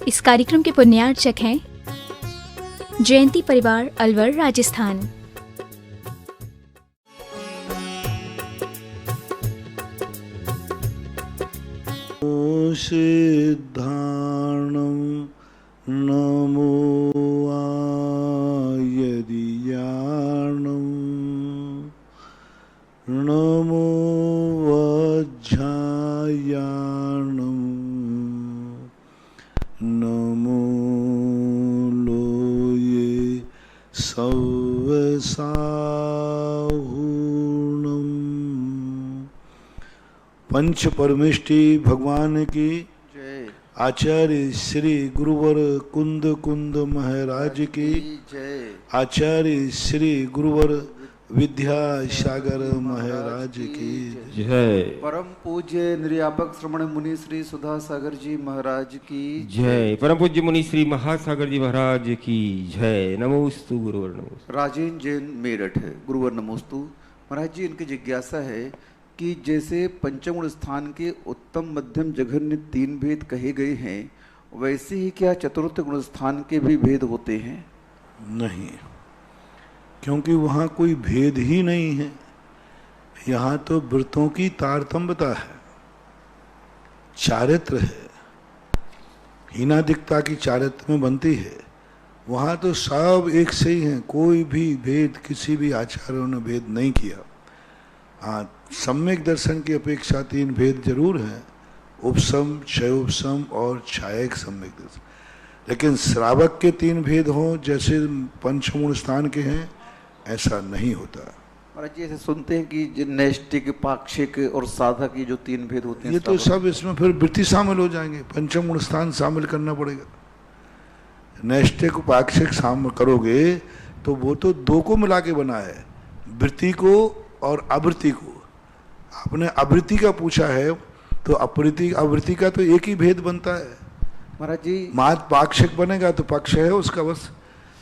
इस कार्यक्रम के पुण्यार्चक हैं जयंती परिवार अलवर, राजस्थान। सिद्धाणं नमो आयदियाणं नमो वज्झायाणं नमो लोये सव्यसाहुणम्। पंच परमेष्टि भगवान की जय। आचार्य श्री गुरुवर कुंद कुंद महाराज की जय। आचार्य श्री गुरुवर विद्यासागर महाराज की जय। परम पूज्य निर्यापक श्रमण मुनि श्री सुधा सागर जी महाराज की जय। परम पूज्य मुनि श्री महासागर जी महाराज की जय। नमोस्तु गुरुवर नमोस्तु। राजेन जैन मेरठ है। गुरुवर नमोस्तु। महाराज जी, इनकी जिज्ञासा है कि जैसे पंचगुण स्थान के उत्तम मध्यम जघन्य 3 भेद कहे गए हैं, वैसे ही क्या चतुर्थ गुण स्थान के भी भेद होते हैं? नहीं, क्योंकि वहाँ कोई भेद ही नहीं है। यहाँ तो व्रतों की तारतम्यता है, चारित्र है, हीनादिकता की चारित्र में बनती है। वहाँ तो सब एक से ही हैं, कोई भी भेद किसी भी आचार्यों ने भेद नहीं किया। हाँ, सम्यक दर्शन की अपेक्षा 3 भेद जरूर हैं, उपसम, क्षयोपसम और छायक सम्यक दर्शन। लेकिन श्रावक के 3 भेद हों जैसे पंचगुण स्थान के हैं, ऐसा नहीं होता। महाराज जी, ऐसे सुनते हैं कि नैष्टिक, पाक्षिक और साधक, ये जो 3 भेद होते हैं, ये तो सब इसमें फिर वृत्ति शामिल हो जाएंगे, पंचगुण स्थान शामिल करना पड़ेगा। नैष्टिक पाक्षिक शामिल करोगे तो वो तो 2 को मिला के बना है, वृत्ति को और आवृत्ति को। आपने आवृत्ति का पूछा है तो आवृत्ति का तो एक ही भेद बनता है। महाराज जी, मात पाक्षिक बनेगा तो पक्ष है उसका, बस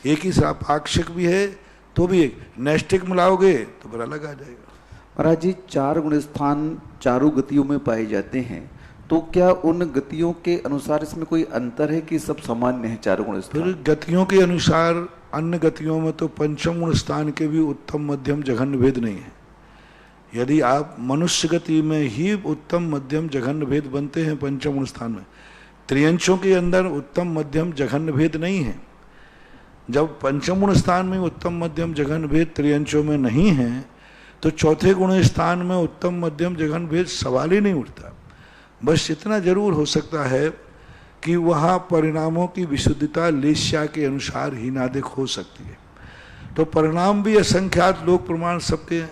एक ही पाक्षिक भी है तो भी एक, नैष्टिक मिलाओगे तो फिर अलग आ जाएगा। महाराज जी, 4 गुण स्थान चारों गतियों में पाए जाते हैं, तो क्या उन गतियों के अनुसार इसमें कोई अंतर है कि सब सामान्य है 4 गुण स्थान? फिर गतियों के अनुसार अन्य गतियों में तो पंचम गुण स्थान के भी उत्तम मध्यम जघन्य भेद नहीं है। यदि आप मनुष्य गति में ही उत्तम मध्यम जघन्य भेद बनते हैं पंचम गुण स्थान में, त्रियंशों के अंदर उत्तम मध्यम जघन्य भेद नहीं है। जब पंचम गुण स्थान में उत्तम मध्यम जघन्य भेद त्रियंशों में नहीं है तो चौथे गुण स्थान में उत्तम मध्यम जघन्य भेद सवाल ही नहीं उठता। बस इतना जरूर हो सकता है कि वहाँ परिणामों की विशुद्धता लेस्या के अनुसार हीनादिक हो सकती है। तो परिणाम भी असंख्यात लोक प्रमाण सबके हैं।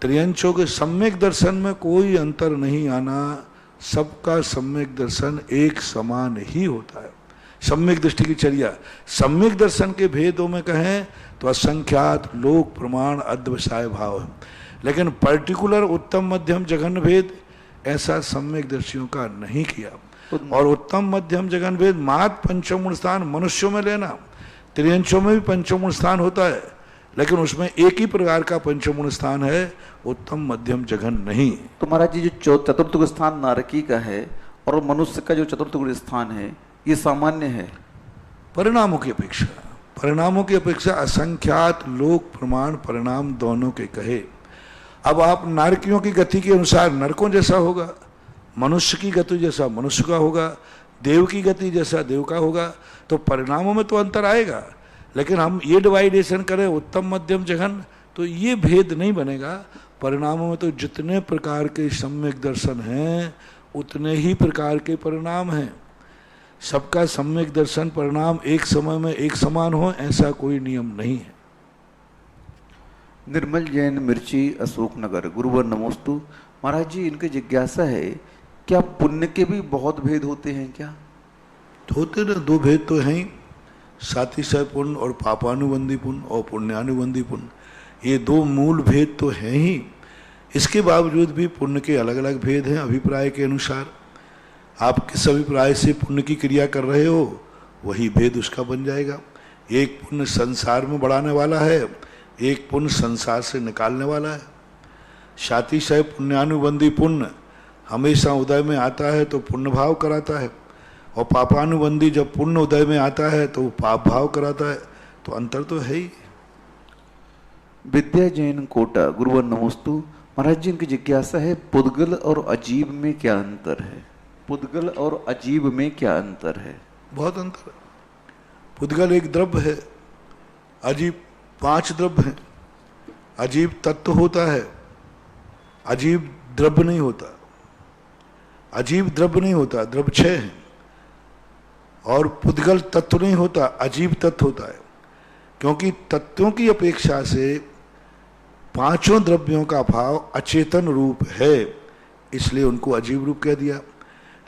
त्रियंशों के सम्यक दर्शन में कोई अंतर नहीं आना, सबका सम्यक दर्शन एक समान ही होता है। सम्यक दृष्टि की चर्या, सम्यक दर्शन के भेदों में कहें तो असंख्यात लोक प्रमाण अद्वसाय भाव है, लेकिन पर्टिकुलर उत्तम मध्यम जघन्य भेद ऐसा सम्यक दर्शियों का नहीं किया। और उत्तम मध्यम जघन्य भेद मात पंचम गुण स्थान मनुष्यों में लेना, त्रियंशों में भी पंचम गुण स्थान होता है, लेकिन उसमें एक ही प्रकार का पंचम गुण स्थान है, उत्तम मध्यम जघन्य नहीं। तो महाराज जी, जो चतुर्थ गुण स्थान नारकी का है और मनुष्य का जो चतुर्थ गुण स्थान है, ये सामान्य है परिणामों की अपेक्षा। परिणामों की अपेक्षा असंख्यात लोक प्रमाण परिणाम दोनों के कहे। अब आप नारकियों की गति के अनुसार नरकों जैसा होगा, मनुष्य की गति जैसा मनुष्य का होगा, देव की गति जैसा देव का होगा, तो परिणामों में तो अंतर आएगा। लेकिन हम ये डिवाइडेशन करें उत्तम मध्यम जघन्य, तो ये भेद नहीं बनेगा। परिणामों में तो जितने प्रकार के सम्यक दर्शन हैं उतने ही प्रकार के परिणाम हैं। सबका सम्यक दर्शन परिणाम एक समय में एक समान हो, ऐसा कोई नियम नहीं है। निर्मल जैन मिर्ची, अशोक नगर। गुरुवर नमोस्तु। महाराज जी, इनकी जिज्ञासा है, क्या पुण्य के भी बहुत भेद होते हैं क्या? होते ना, 2 भेद तो हैं ही, सातिशय पुण्य और पापानुबंधी पुण्य और पुण्यानुबंधी पुण्य, ये 2 मूल भेद तो हैं ही। इसके बावजूद भी पुण्य के अलग अलग भेद हैं अभिप्राय के अनुसार। आप किस अभिप्राय से पुण्य की क्रिया कर रहे हो वही भेद उसका बन जाएगा। एक पुण्य संसार में बढ़ाने वाला है, एक पुण्य संसार से निकालने वाला है। शातिशय पुण्यानुबंधी पुण्य हमेशा उदय में आता है तो पुण्य भाव कराता है, और पापानुबंधी जब पुण्य उदय में आता है तो वो पाप भाव कराता है, तो अंतर तो है ही। विद्या जैन कोटा, गुरुवर नमोस्तु। महाराज जी, इनकी जिज्ञासा है, पुद्गल और अजीब में क्या अंतर है? पुद्गल और अजीब में क्या अंतर है? बहुत अंतर है। पुद्गल एक द्रव्य है, अजीब 5 द्रव्य हैं। अजीब तत्व होता है, अजीब द्रव्य नहीं होता। अजीब द्रव्य नहीं होता, द्रव्य 6 हैं। और पुद्गल तत्व नहीं होता, अजीब तत्व होता है। क्योंकि तत्वों की अपेक्षा से 5 द्रव्यों का भाव अचेतन रूप है, इसलिए उनको अजीब रूप कह दिया।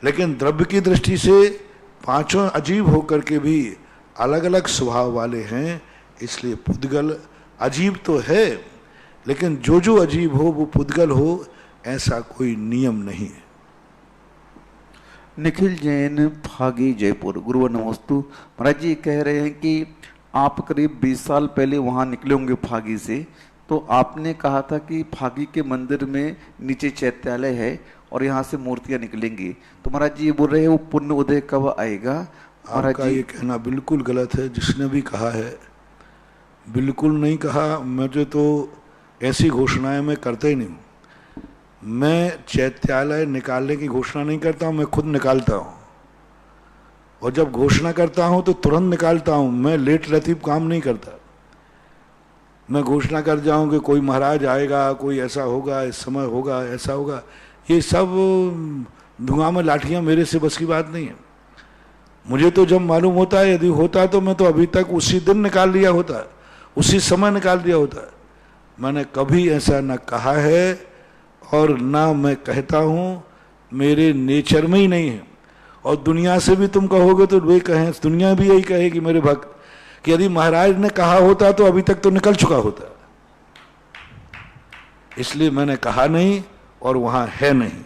लेकिन द्रव्य की दृष्टि से 5 अजीब होकर के भी अलग अलग स्वभाव वाले हैं, इसलिए पुद्गल अजीब तो है, लेकिन जो जो अजीब हो वो पुद्गल हो, ऐसा कोई नियम नहीं है। निखिल जैन, फागी, जयपुर, गुरुवर नमोस्तु। महाराज जी कह रहे हैं कि आप करीब 20 साल पहले वहाँ निकले होंगे फागी से, तो आपने कहा था कि फागी के मंदिर में नीचे चैत्यालय है और यहाँ से मूर्तियाँ निकलेंगी। तो महाराज जी ये बोल रहे हैं वो पुण्य उदय कब आएगा? आपका ये कहना बिल्कुल गलत है। जिसने भी कहा है बिल्कुल नहीं कहा। मुझे तो ऐसी घोषणाएं मैं करता ही नहीं हूँ। मैं चैत्यालय निकालने की घोषणा नहीं करता हूँ, मैं खुद निकालता हूँ। और जब घोषणा करता हूँ तो तुरंत निकालता हूँ। मैं लेट लतीफ काम नहीं करता। मैं घोषणा कर जाऊँ कि कोई महाराज आएगा, कोई ऐसा होगा, इस समय होगा, ऐसा होगा, ये सब धुआं में लाठियाँ मेरे से बस की बात नहीं है। मुझे तो जब मालूम होता है, यदि होता तो मैं तो अभी तक उसी दिन निकाल लिया होता, उसी समय निकाल दिया होता। मैंने कभी ऐसा न कहा है और ना मैं कहता हूँ, मेरे नेचर में ही नहीं है। और दुनिया से भी तुम कहोगे तो वे कहें, दुनिया भी यही कहेगी मेरे भक्त कि यदि महाराज ने कहा होता तो अभी तक तो निकल चुका होता। इसलिए मैंने कहा नहीं और वहां है नहीं।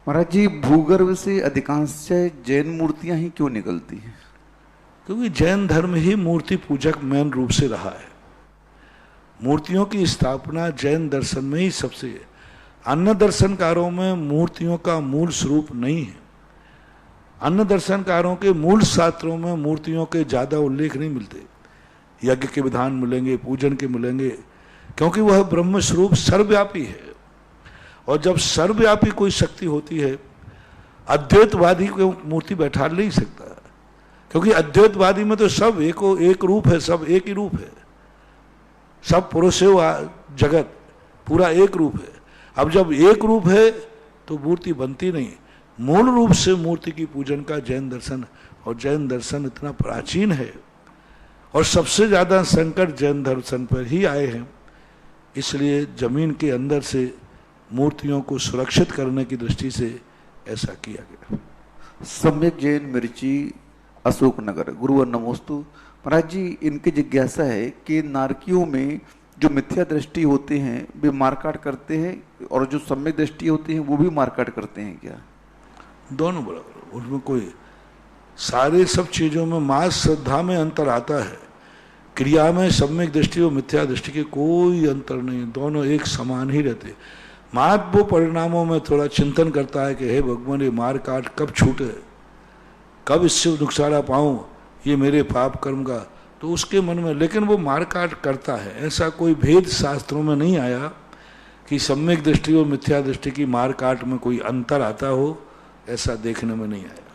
महाराज जी, भूगर्भ से अधिकांश जैन मूर्तियां ही क्यों निकलती हैं? क्योंकि जैन धर्म ही मूर्ति पूजक मेन रूप से रहा है। मूर्तियों की स्थापना जैन दर्शन में ही सबसे है। अन्य दर्शनकारों में मूर्तियों का मूल स्वरूप नहीं है। अन्य दर्शनकारों के मूल शास्त्रों में मूर्तियों के ज्यादा उल्लेख नहीं मिलते। यज्ञ के विधान मिलेंगे, पूजन के मिलेंगे, क्योंकि वह ब्रह्म स्वरूप सर्वव्यापी है। और जब सर्वव्यापी कोई शक्ति होती है, अद्वैतवादी को मूर्ति बैठा नहीं सकता, क्योंकि अद्वैतवादी में तो सब एक रूप है, सब एक ही रूप है, सब पुरुष जगत पूरा एक रूप है। अब जब एक रूप है तो मूर्ति बनती नहीं। मूल रूप से मूर्ति की पूजन का जैन दर्शन, और जैन दर्शन इतना प्राचीन है और सबसे ज्यादा संकट जैन दर्शन पर ही आए हैं, इसलिए जमीन के अंदर से मूर्तियों को सुरक्षित करने की दृष्टि से ऐसा किया गया। सम्यक जैन, मिर्ची, अशोकनगर, गुरुवर नमोस्तु। महाराज जी, इनकी जिज्ञासा है कि नारकियों में जो मिथ्या दृष्टि होते हैं वे मारकाट करते हैं, और जो सम्यक दृष्टि होती है वो भी मारकाट करते हैं क्या? दोनों बराबर, उसमें कोई सारे सब चीजों में मास श्रद्धा में अंतर आता है। क्रिया में सम्यक दृष्टि और मिथ्या दृष्टि के कोई अंतर नहीं, दोनों एक समान ही रहते। मात वो परिणामों में थोड़ा चिंतन करता है कि हे भगवान, ये मार काट कब छूटे, कब इससे नुकसाना पाऊं, ये मेरे पाप कर्म का, तो उसके मन में, लेकिन वो मार काट करता है। ऐसा कोई भेद शास्त्रों में नहीं आया कि सम्यक दृष्टि और मिथ्या दृष्टि की मार काट में कोई अंतर आता हो, ऐसा देखने में नहीं आया।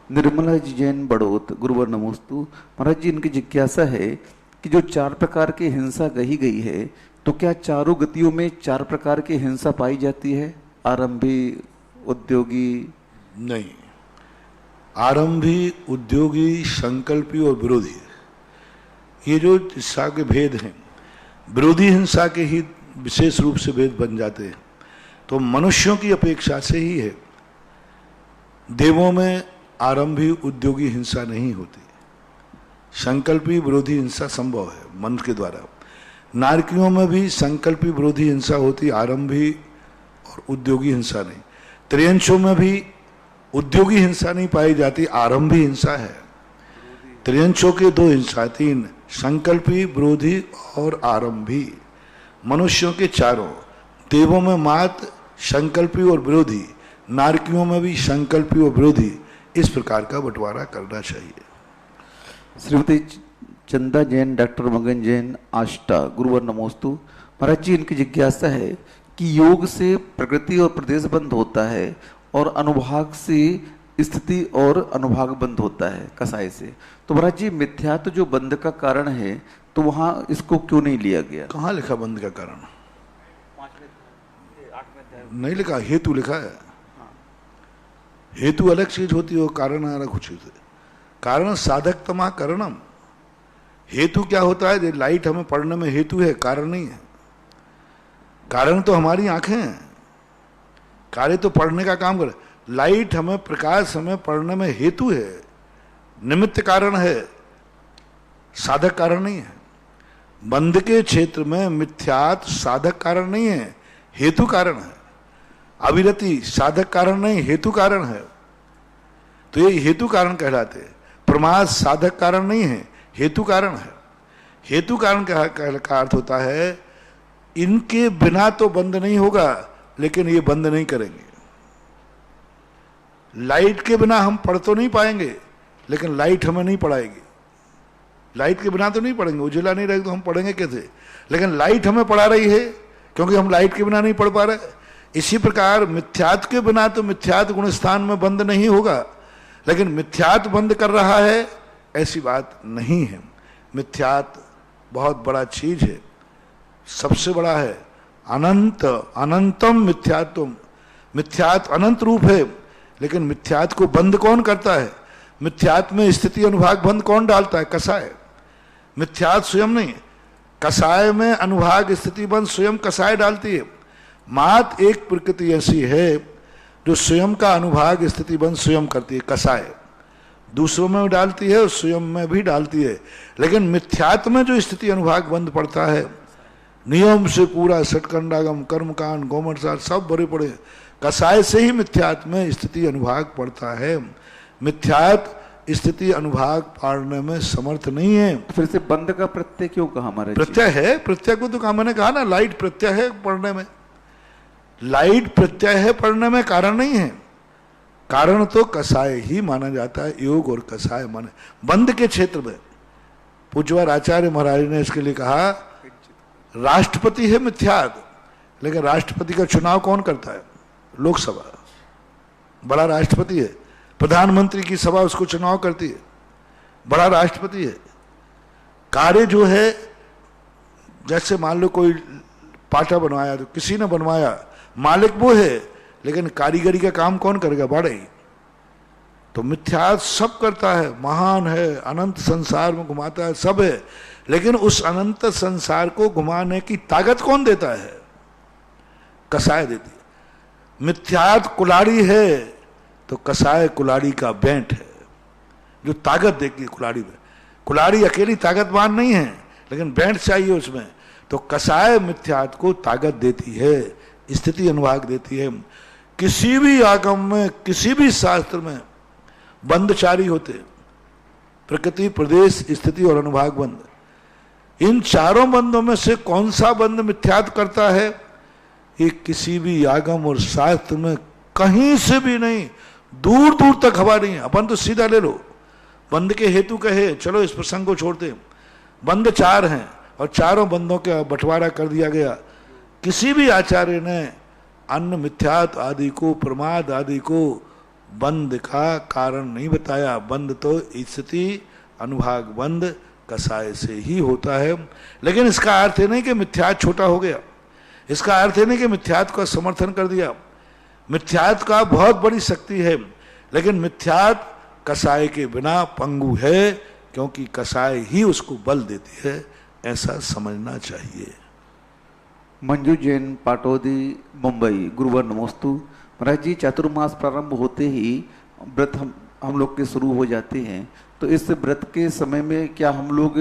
निर्मला जी जैन, बड़ौत, गुरुवर नमोस्तु। महाराज जी, इनकी जिज्ञासा है कि जो 4 प्रकार की हिंसा कही गई है, तो क्या चारों गतियों में 4 प्रकार की हिंसा पाई जाती है? आरंभी, उद्योगी? नहीं, आरंभी, उद्योगी, संकल्पी और विरोधी, ये जो हिंसा के भेद हैं, विरोधी हिंसा के ही विशेष रूप से भेद बन जाते हैं। तो मनुष्यों की अपेक्षा से ही है। देवों में आरंभी, उद्योगी हिंसा नहीं होती। संकल्पी विरोधी हिंसा संभव है मन के द्वारा। नारकियों में भी संकल्पी विरोधी हिंसा होती, आरंभी और उद्योगी हिंसा नहीं। त्रियंशों में भी उद्योगी हिंसा नहीं पाई जाती, आरंभी हिंसा है। त्रियंशों के 2 हिंसा, 3 संकल्पी, विरोधी और आरंभी। मनुष्यों के 4, देवों में मात, संकल्पी और विरोधी, नारकियों में भी संकल्पी और विरोधी, इस प्रकार का बंटवारा करना चाहिए। श्रीमती चंदा जैन, डॉक्टर मगन जैन, आष्टा, गुरुवर नमोस्तु। महाराज जी, इनकी जिज्ञासा है कि योग से प्रकृति और प्रदेश बंद होता है और अनुभाग से स्थिति और अनुभाग बंद होता है कसाय से, तो महाराज जी मिथ्यात्व जो बंद का कारण है तो वहां इसको क्यों नहीं लिया गया? कहाँ लिखा बंद का कारण? नहीं लिखा, हेतु लिखा है। हेतु अलग चीज होती है, कारण अलग चीज है। कारण साधक तमा कारणम। हेतु क्या होता है? लाइट हमें पढ़ने में हेतु है, कारण नहीं है। कारण तो हमारी आंखें हैं, कार्य तो पढ़ने का काम करे। लाइट हमें, प्रकाश हमें पढ़ने में हेतु है, निमित्त कारण है, साधक कारण नहीं है। बंद के क्षेत्र में मिथ्यात साधक कारण नहीं है, हेतु कारण है। अविरति साधक कारण नहीं, हेतु कारण है, तो ये हेतु कारण कहलाते हैं। प्रमाद साधक कारण नहीं है, हेतु कारण है। हेतु कारण का अर्थ होता है इनके बिना तो बंद नहीं होगा, लेकिन ये बंद नहीं करेंगे। लाइट के बिना हम पढ़ तो नहीं पाएंगे, लेकिन लाइट हमें नहीं पढ़ाएगी। लाइट के बिना तो नहीं पढ़ेंगे, उजला नहीं रहेगा तो हम पढ़ेंगे कैसे? लेकिन लाइट हमें पढ़ा रही है, क्योंकि हम लाइट के बिना नहीं पढ़ पा रहे। इसी प्रकार मिथ्यात्व के बिना तो मिथ्यात्व गुण स्थान में बंद नहीं होगा, लेकिन मिथ्यात्व बंद कर रहा है, ऐसी बात नहीं है। मिथ्यात्व बहुत बड़ा चीज है, सबसे बड़ा है। अनंत अनंतम मिथ्यात्वम। मिथ्यात्व अनंत रूप है, लेकिन मिथ्यात्व को बंद कौन करता है? मिथ्यात्व में स्थिति अनुभाग बंद कौन डालता है? कसाय। मिथ्यात्व स्वयं नहीं, कसाय में अनुभाग स्थिति बंद स्वयं कसाय डालती है। मात एक प्रकृति ऐसी है जो स्वयं का अनुभाग स्थिति बंद स्वयं करती है, कसाय। दूसरों में डालती है और स्वयं में भी डालती है। लेकिन मिथ्यात्व में जो स्थिति अनुभाग बंद पड़ता है, नियम से पूरा सटकंडागम कर्मकांड गोमरसार सब बड़े पड़े, कसाय से ही मिथ्यात्व में स्थिति अनुभाग पड़ता है। मिथ्यात्व स्थिति अनुभाग पाड़ने में समर्थ नहीं है। फिर से बंद का प्रत्यय क्यों कहा हमारे? प्रत्यय है, प्रत्यय को तो कहा, मैंने कहा ना, लाइट प्रत्यय है पढ़ने में। लाइट प्रत्यय है पढ़ने में, कारण नहीं है। कारण तो कसाय ही माना जाता है, योग और कसाय माने। बंद के क्षेत्र में पूज्यवर आचार्य महाराज ने इसके लिए कहा, राष्ट्रपति है मिथ्यात्व, लेकिन राष्ट्रपति का चुनाव कौन करता है? लोकसभा। बड़ा राष्ट्रपति है, प्रधानमंत्री की सभा उसको चुनाव करती है, बड़ा राष्ट्रपति है। कार्य जो है, जैसे मान लो कोई पाटा बनवाया तो किसी ने बनवाया, मालिक वो है, लेकिन कारीगरी का काम कौन करेगा? बड़ा ही। तो मिथ्यात्व सब करता है, महान है, अनंत संसार में घुमाता है, सब है, लेकिन उस अनंत संसार को घुमाने की ताकत कौन देता है? कसाय देती है। मिथ्यात्व कुलाड़ी है तो कसाय कुलाड़ी का बैंट है, जो ताकत देगी कुलाड़ी में। कुलाड़ी अकेली ताकतवान नहीं है, लेकिन बैंट चाहिए उसमें, तो कसाय मिथ्यात्व को ताकत देती है, स्थिति अनुभाग देती है। किसी भी आगम में, किसी भी शास्त्र में बंदचारी होते, प्रकृति, प्रदेश, स्थिति और अनुभाग बंद। इन चारों बंदों में से कौन सा बंद मिथ्यात्व करता है? ये किसी भी आगम और शास्त्र में कहीं से भी नहीं, दूर दूर तक हवा नहीं है। अपन तो सीधा ले लो, बंद के हेतु कहे, चलो इस प्रसंग को छोड़ते। बंद चार हैं और चारों बंदों का बंटवारा कर दिया गया। किसी भी आचार्य ने अन्न मिथ्यात्व आदि को, प्रमाद आदि को बंद का कारण नहीं बताया। बंद तो स्थिति अनुभाग बंद कसाय से ही होता है। लेकिन इसका अर्थ है नहीं कि मिथ्यात्व छोटा हो गया, इसका अर्थ है नहीं कि मिथ्यात्व का समर्थन कर दिया। मिथ्यात्व का बहुत बड़ी शक्ति है, लेकिन मिथ्यात्व कसाय के बिना पंगु है, क्योंकि कसाय ही उसको बल देती है, ऐसा समझना चाहिए। मंजू जैन, पाटौदी, मुंबई, गुरुवर नमोस्तु। महाराज जी, चातुर्मास प्रारंभ होते ही व्रत हम लोग के शुरू हो जाते हैं, तो इस व्रत के समय में क्या हम लोग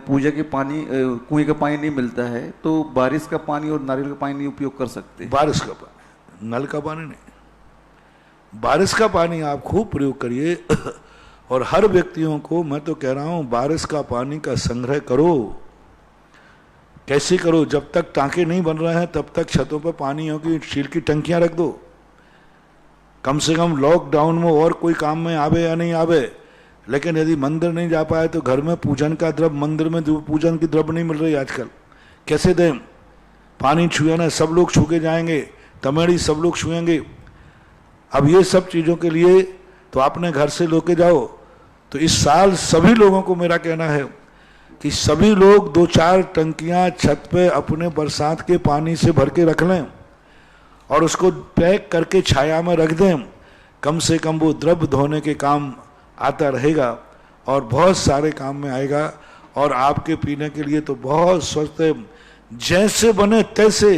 पूजा के पानी, कुएं का पानी नहीं मिलता है, तो बारिश का पानी और नारियल का पानी नहीं उपयोग कर सकते? बारिश का पानी, नल का पानी नहीं। बारिश का पानी आप खूब प्रयोग करिए। और हर व्यक्तियों को मैं तो कह रहा हूं, बारिश का पानी का संग्रह करो। कैसे करो? जब तक टांके नहीं बन रहे हैं तब तक छतों पर पानी की स्टील की टंकियां रख दो। कम से कम लॉकडाउन में और कोई काम में आवे या नहीं आवे, लेकिन यदि मंदिर नहीं जा पाए तो घर में पूजन का द्रव्य, मंदिर में पूजन की द्रव्य नहीं मिल रही आजकल, कैसे दें? पानी छुए ना, सब लोग छू के जाएंगे, तमेड़ी सब लोग छुएंगे। अब ये सब चीज़ों के लिए तो आपने घर से लेके जाओ। तो इस साल सभी लोगों को मेरा कहना है कि सभी लोग 2-4 टंकियां छत पे अपने बरसात के पानी से भर के रख लें और उसको पैक करके छाया में रख दें। कम से कम वो द्रव्य धोने के काम आता रहेगा और बहुत सारे काम में आएगा, और आपके पीने के लिए तो बहुत स्वस्थ है। जैसे बने तैसे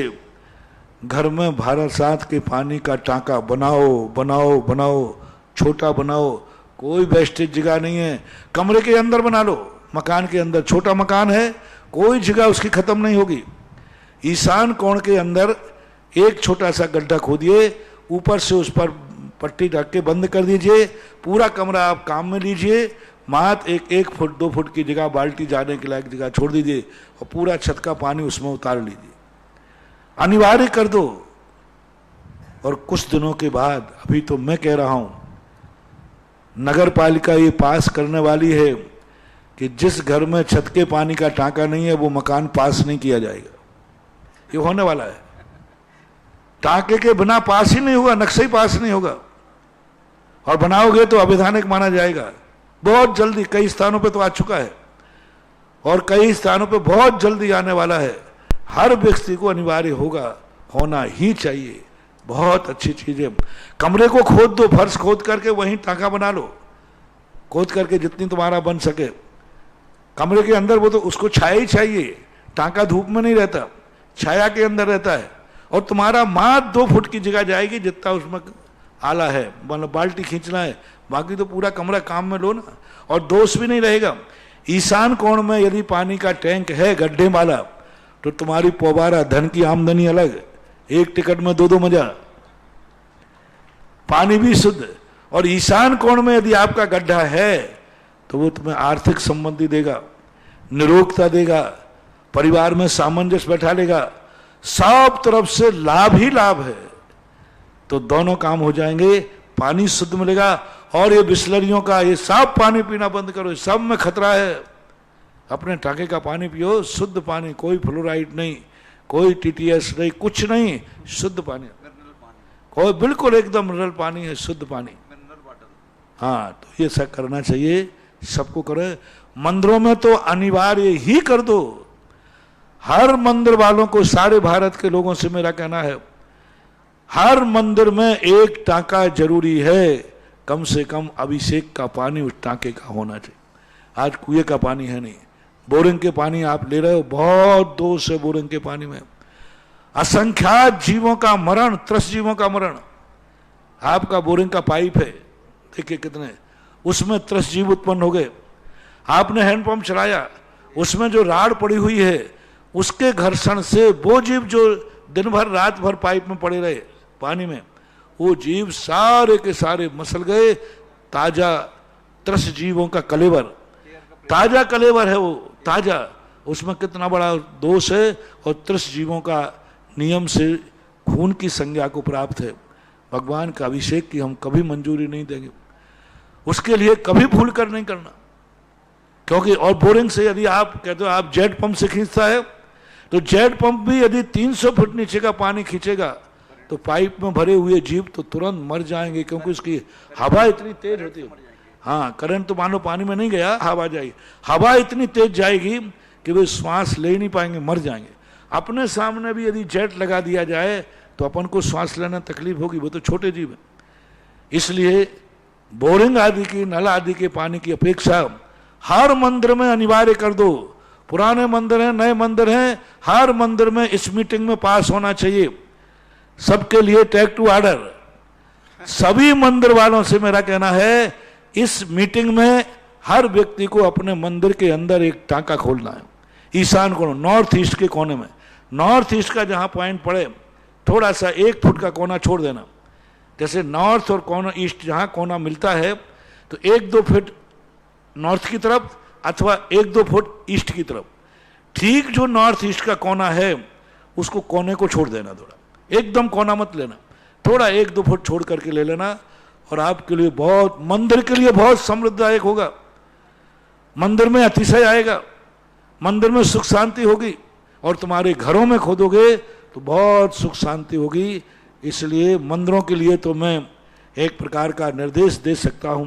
घर में बरसात के पानी का टांका बनाओ बनाओ बनाओ, छोटा बनाओ, कोई वेस्टेज जगह नहीं है। कमरे के अंदर बना लो, मकान के अंदर, छोटा मकान है, कोई जगह उसकी खत्म नहीं होगी। ईशान कोण के अंदर एक छोटा सा गड्ढा खोदिए, ऊपर से उस पर पट्टी ढक के बंद कर दीजिए, पूरा कमरा आप काम में लीजिए। मात्र 1 फुट 2 फुट की जगह बाल्टी जाने के लायक जगह छोड़ दीजिए और पूरा छत का पानी उसमें उतार लीजिए, अनिवार्य कर दो। और कुछ दिनों के बाद, अभी तो मैं कह रहा हूं, नगर पालिका ये पास करने वाली है कि जिस घर में छत के पानी का टांका नहीं है वो मकान पास नहीं किया जाएगा। ये होने वाला है, टांके के बिना पास ही नहीं होगा, नक्शा ही पास नहीं होगा, और बनाओगे तो अवैधानिक माना जाएगा। बहुत जल्दी, कई स्थानों पे तो आ चुका है और कई स्थानों पे बहुत जल्दी आने वाला है। हर व्यक्ति को अनिवार्य होगा, होना ही चाहिए। बहुत अच्छी चीज है। कमरे को खोद दो, फर्श खोद करके वहीं टांका बना लो, खोद करके जितनी तुम्हारा बन सके। कमरे के अंदर वो तो उसको छाया ही चाहिए, टांका धूप में नहीं रहता, छाया के अंदर रहता है, और तुम्हारा मात्र 2 फुट की जगह जाएगी जितना उसमें आला है, मतलब बाल्टी खींचना है, बाकी तो पूरा कमरा काम में लो ना, और दोष भी नहीं रहेगा। ईशान कोण में यदि पानी का टैंक है गड्ढे वाला तो तुम्हारी पोबारा धन की आमदनी अलग, एक टिकट में 2-2 मजा, पानी भी शुद्ध। और ईशान कोण में यदि आपका गड्ढा है तो वो तुम्हें आर्थिक संबंधी देगा, निरोगता देगा, परिवार में सामंजस्य बैठा लेगा, सब तरफ से लाभ ही लाभ है। तो दोनों काम हो जाएंगे, पानी शुद्ध मिलेगा। और ये बिस्लरियों का ये साफ पानी पीना बंद करो, सब में खतरा है। अपने टांके का पानी पियो, शुद्ध पानी, कोई फ्लोराइड नहीं, कोई टीटीएस नहीं, कुछ नहीं, शुद्ध पानी, कोई बिल्कुल एकदम मिनरल पानी है, शुद्ध पानी। हाँ, तो ये सब करना चाहिए, सबको करे। मंदिरों में तो अनिवार्य ही कर दो। हर मंदिर वालों को, सारे भारत के लोगों से मेरा कहना है, हर मंदिर में एक टांका जरूरी है। कम से कम अभिषेक का पानी उस टांके का होना चाहिए। आज कुएं का पानी है नहीं, बोरिंग के पानी आप ले रहे हो, बहुत दोष है बोरिंग के पानी में। असंख्यात जीवों का मरण, 30 जीवों का मरण। आपका बोरिंग का पाइप है, देखिए कितने, उसमें 30 जीव उत्पन्न हो गए। आपने हैंडपंप चलाया, उसमें जो राड़ पड़ी हुई है उसके घर्षण से वो जीव जो दिन भर रात भर पाइप में पड़े रहे पानी में, वो जीव सारे के सारे मसल गए। ताजा 30 जीवों का कलेवर, ताजा कलेवर है वो, ताजा, उसमें कितना बड़ा दोष है। और 30 जीवों का नियम से खून की संज्ञा को प्राप्त है। भगवान का अभिषेक की हम कभी मंजूरी नहीं देंगे, उसके लिए कभी भूल कर नहीं करना। क्योंकि और बोरिंग से यदि आप कहते हो आप जेट पंप से खींचता है, तो जेट पंप भी यदि 300 फुट नीचे का पानी खींचेगा तो पाइप में भरे हुए जीव तो तुरंत मर जाएंगे, क्योंकि उसकी हवा इतनी तेज होती है। हाँ, करंट तो मानो पानी में नहीं गया, हवा जाएगी, हवा इतनी तेज जाएगी कि वे श्वास ले नहीं पाएंगे, मर जाएंगे। अपने सामने भी यदि जेट लगा दिया जाए तो अपन को श्वास लेना तकलीफ होगी, वो तो छोटे जीव है। इसलिए बोरिंग आदि की, नल आदि के पानी की अपेक्षा हर मंदिर में अनिवार्य कर दो। पुराने मंदिर हैं, नए मंदिर हैं, हर मंदिर में इस मीटिंग में पास होना चाहिए। सबके लिए टेक टू ऑर्डर। सभी मंदिर वालों से मेरा कहना है, इस मीटिंग में हर व्यक्ति को अपने मंदिर के अंदर एक टांका खोलना है। ईशान कोण, नॉर्थ ईस्ट के कोने में, नॉर्थ ईस्ट का जहां पॉइंट पड़े थोड़ा सा 1 फुट का कोना छोड़ देना। जैसे नॉर्थ और कोना ईस्ट जहां कोना मिलता है तो 1-2 फुट नॉर्थ की तरफ अथवा 1-2 फुट ईस्ट की तरफ। ठीक जो नॉर्थ ईस्ट का कोना है उसको कोने को छोड़ देना, थोड़ा एकदम कोना मत लेना, थोड़ा 1-2 फुट छोड़ करके ले लेना, और आपके लिए बहुत, मंदिर के लिए बहुत समृद्धदायक होगा। मंदिर में अतिशय आएगा, मंदिर में सुख शांति होगी, और तुम्हारे घरों में खोदोगे तो बहुत सुख शांति होगी। इसलिए मंदिरों के लिए तो मैं एक प्रकार का निर्देश दे सकता हूं,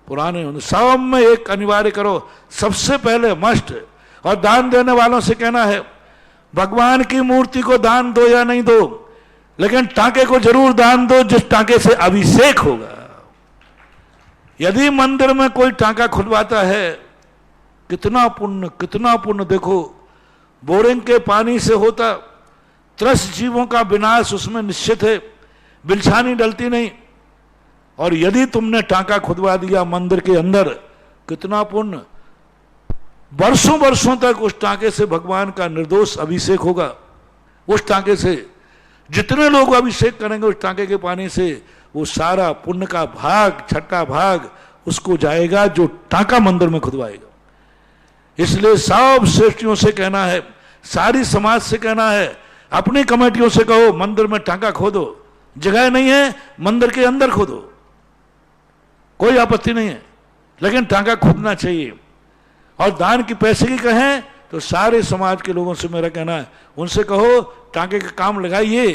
पुराने सब में एक अनिवार्य करो, सबसे पहले मस्ट। और दान देने वालों से कहना है, भगवान की मूर्ति को दान दो या नहीं दो, लेकिन टांके को जरूर दान दो, जिस टांके से अभिषेक होगा। यदि मंदिर में कोई टांका खुदवाता है, कितना पुण्य, कितना पुण्य। देखो, बोरिंग के पानी से होता, त्रस्त जीवों का विनाश उसमें निश्चित है, बिलछानी डलती नहीं। और यदि तुमने टांका खुदवा दिया मंदिर के अंदर, कितना पुण्य। वर्षों वर्षों तक उस टांके से भगवान का निर्दोष अभिषेक होगा। उस टांके से जितने लोग अभिषेक करेंगे उस टांके के पानी से, वो सारा पुण्य का भाग, छठा भाग उसको जाएगा जो टांका मंदिर में खुदवाएगा। इसलिए सब श्रेष्ठियों से कहना है, सारी समाज से कहना है, अपनी कमेटियों से कहो मंदिर में टांका खोदो, जगह नहीं है मंदिर के अंदर खोदो, कोई आपत्ति नहीं है, लेकिन टांका खोदना चाहिए। और दान की पैसे की कहें तो सारे समाज के लोगों से मेरा कहना है, उनसे कहो टांके का काम लगाइए,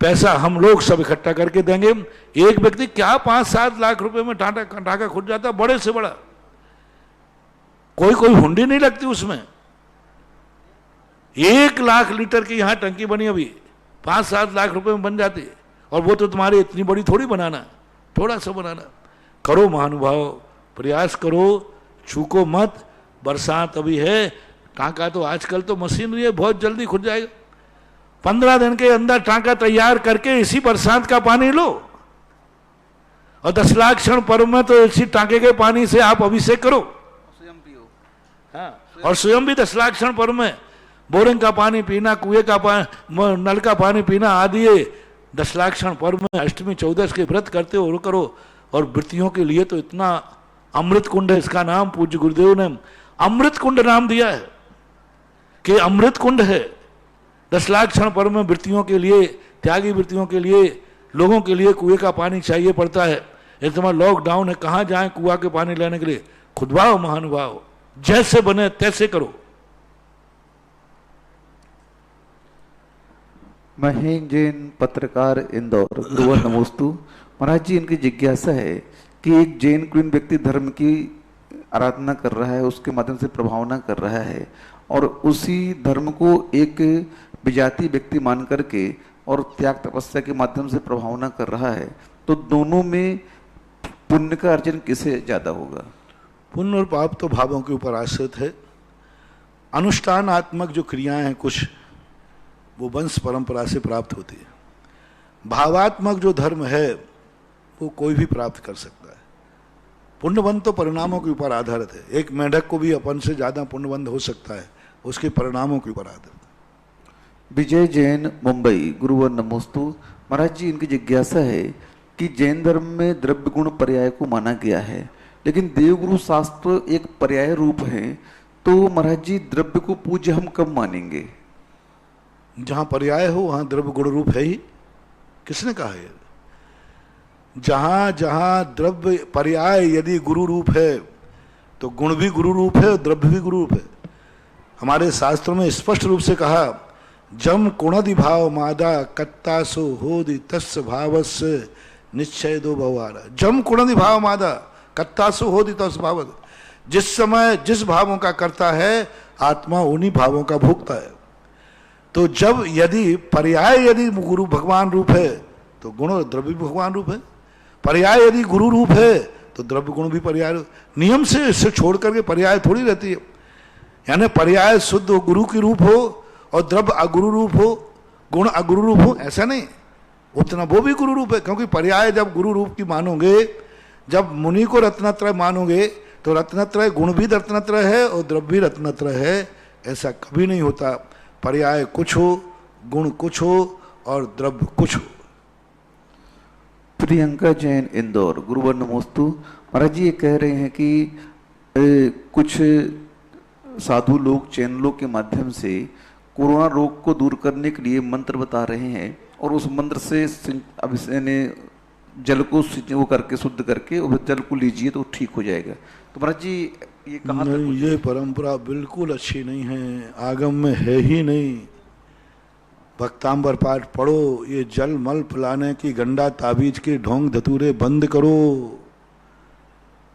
पैसा हम लोग सब इकट्ठा करके देंगे। एक व्यक्ति क्या 5-7 लाख रुपए में टांका खुद जाता, बड़े से बड़ा, कोई हुंडी नहीं लगती उसमें। 1 लाख लीटर की यहां टंकी बनी, अभी 5-7 लाख रुपए में बन जाती, और वो तो तुम्हारी इतनी बड़ी थोड़ी बनाना, थोड़ा सा बनाना। करो महानुभाव, प्रयास करो, चूको मत। बरसात अभी है, टांका तो आजकल तो मशीनरी है, बहुत जल्दी खुद जाएगा। 15 दिन के अंदर टांका तैयार करके इसी बरसात का पानी लो, और 10 लाख क्षण पर्व में तो इसी टांके के पानी से आप अभिषेक करो, हाँ। और स्वयं भी 10 लाख क्षण पर्व में बोरिंग का पानी पीना, कुएं का पानी, नल का पानी पीना आदि 10 लाख क्षण पर्व में अष्टमी 14 के व्रत करते हो करो। और वृत्तियों के लिए तो इतना अमृत कुंड है, इसका नाम पूज्य गुरुदेव ने अमृत कुंड नाम दिया है कि अमृत कुंड है। 10 लाख क्षण पर्व में वृत्तियों के लिए, त्यागी वृत्तियों के लिए, लोगों के लिए कुएं का पानी चाहिए पड़ता है। इस समय लॉकडाउन है, कहाँ जाएं कुआं के पानी लेने के लिए? खुदवाओ महानुभाव, जैसे बने तैसे करो। महेंद्र जैन, पत्रकार, इंदौर। गुरुवर नमोस्तु। महाराज जी, इनकी जिज्ञासा है कि एक जैन कुलीन व्यक्ति धर्म की आराधना कर रहा है, उसके माध्यम से प्रभावना कर रहा है, और उसी धर्म को एक विजाति व्यक्ति मान करके और त्याग तपस्या के माध्यम से प्रभावना कर रहा है, तो दोनों में पुण्य का अर्जन किसे ज्यादा होगा? पुण्य और पाप तो भावों के ऊपर आश्रित है। अनुष्ठानात्मक जो क्रियाएं हैं कुछ, वो वंश परंपरा से प्राप्त होती है। भावात्मक जो धर्म है वो कोई भी प्राप्त कर सकता है। पुण्यबंध तो परिणामों के ऊपर आधारित है। एक मेढक को भी अपन से ज्यादा पुण्यबंध हो सकता है, उसके परिणामों के ऊपर आधारित। विजय जैन, मुंबई। गुरुवर नमोस्तु। महाराज जी, इनकी जिज्ञासा है कि जैन धर्म में द्रव्य गुण पर्याय को माना गया है, लेकिन देवगुरु शास्त्र एक पर्याय रूप है, तो महाराज जी द्रव्य को पूज्य हम कब मानेंगे? जहां पर्याय हो वहां द्रव्य गुण रूप है ही। किसने कहा है? जहां जहां द्रव्य पर्याय यदि गुरु रूप है तो गुण भी गुरु रूप है और द्रव्य भी गुरु रूप है। हमारे शास्त्रों में स्पष्ट रूप से कहा, जम कुणदि भाव मादा कत्तासो होदि तस् भावस्य निश्चय दो भवारा। जम कुणदि भाव मादा कत्तासो होदि तस् भाव। जिस समय जिस भावों का करता है, आत्मा उन्हीं भावों का भोगता है। तो जब यदि पर्याय यदि गुरु भगवान रूप है तो गुण और द्रव्य भगवान रूप है। पर्याय यदि गुरु रूप है तो द्रव्य गुण भी पर्याय। नियम से इससे छोड़ करके पर्याय थोड़ी रहती है। यानी पर्याय शुद्ध गुरु की रूप हो और द्रव्य अगुरु रूप हो, गुण अगुरु रूप हो, ऐसा नहीं। उतना वो भी गुरु रूप है, क्योंकि पर्याय जब गुरु रूप की मानोगे, जब मुनि को रत्नत्रय मानोगे तो रत्नत्रय गुण भी रत्नत्रय है और द्रव्य भी रत्नत्रय है। ऐसा कभी नहीं होता। पर्याय कुछ हो, गुण कुछ हो और द्रव्य कुछ हो। प्रियंका जैन, इंदौर। गुरुवर नमोस्तु। महाराज जी, ये कह रहे हैं कि कुछ साधु लोग चैनलों के माध्यम से कोरोना रोग को दूर करने के लिए मंत्र बता रहे हैं और उस मंत्र से अब यानी जल को वो करके शुद्ध करके और जल को लीजिए तो ठीक हो जाएगा। तो महाराज जी ये कहाँ तक नहीं, ये परंपरा बिल्कुल अच्छी नहीं है, आगम में है ही नहीं। भक्तांबर पाठ पढ़ो, ये जल मल पिलाने की गंडा ताबीज के ढोंग धतूरे बंद करो।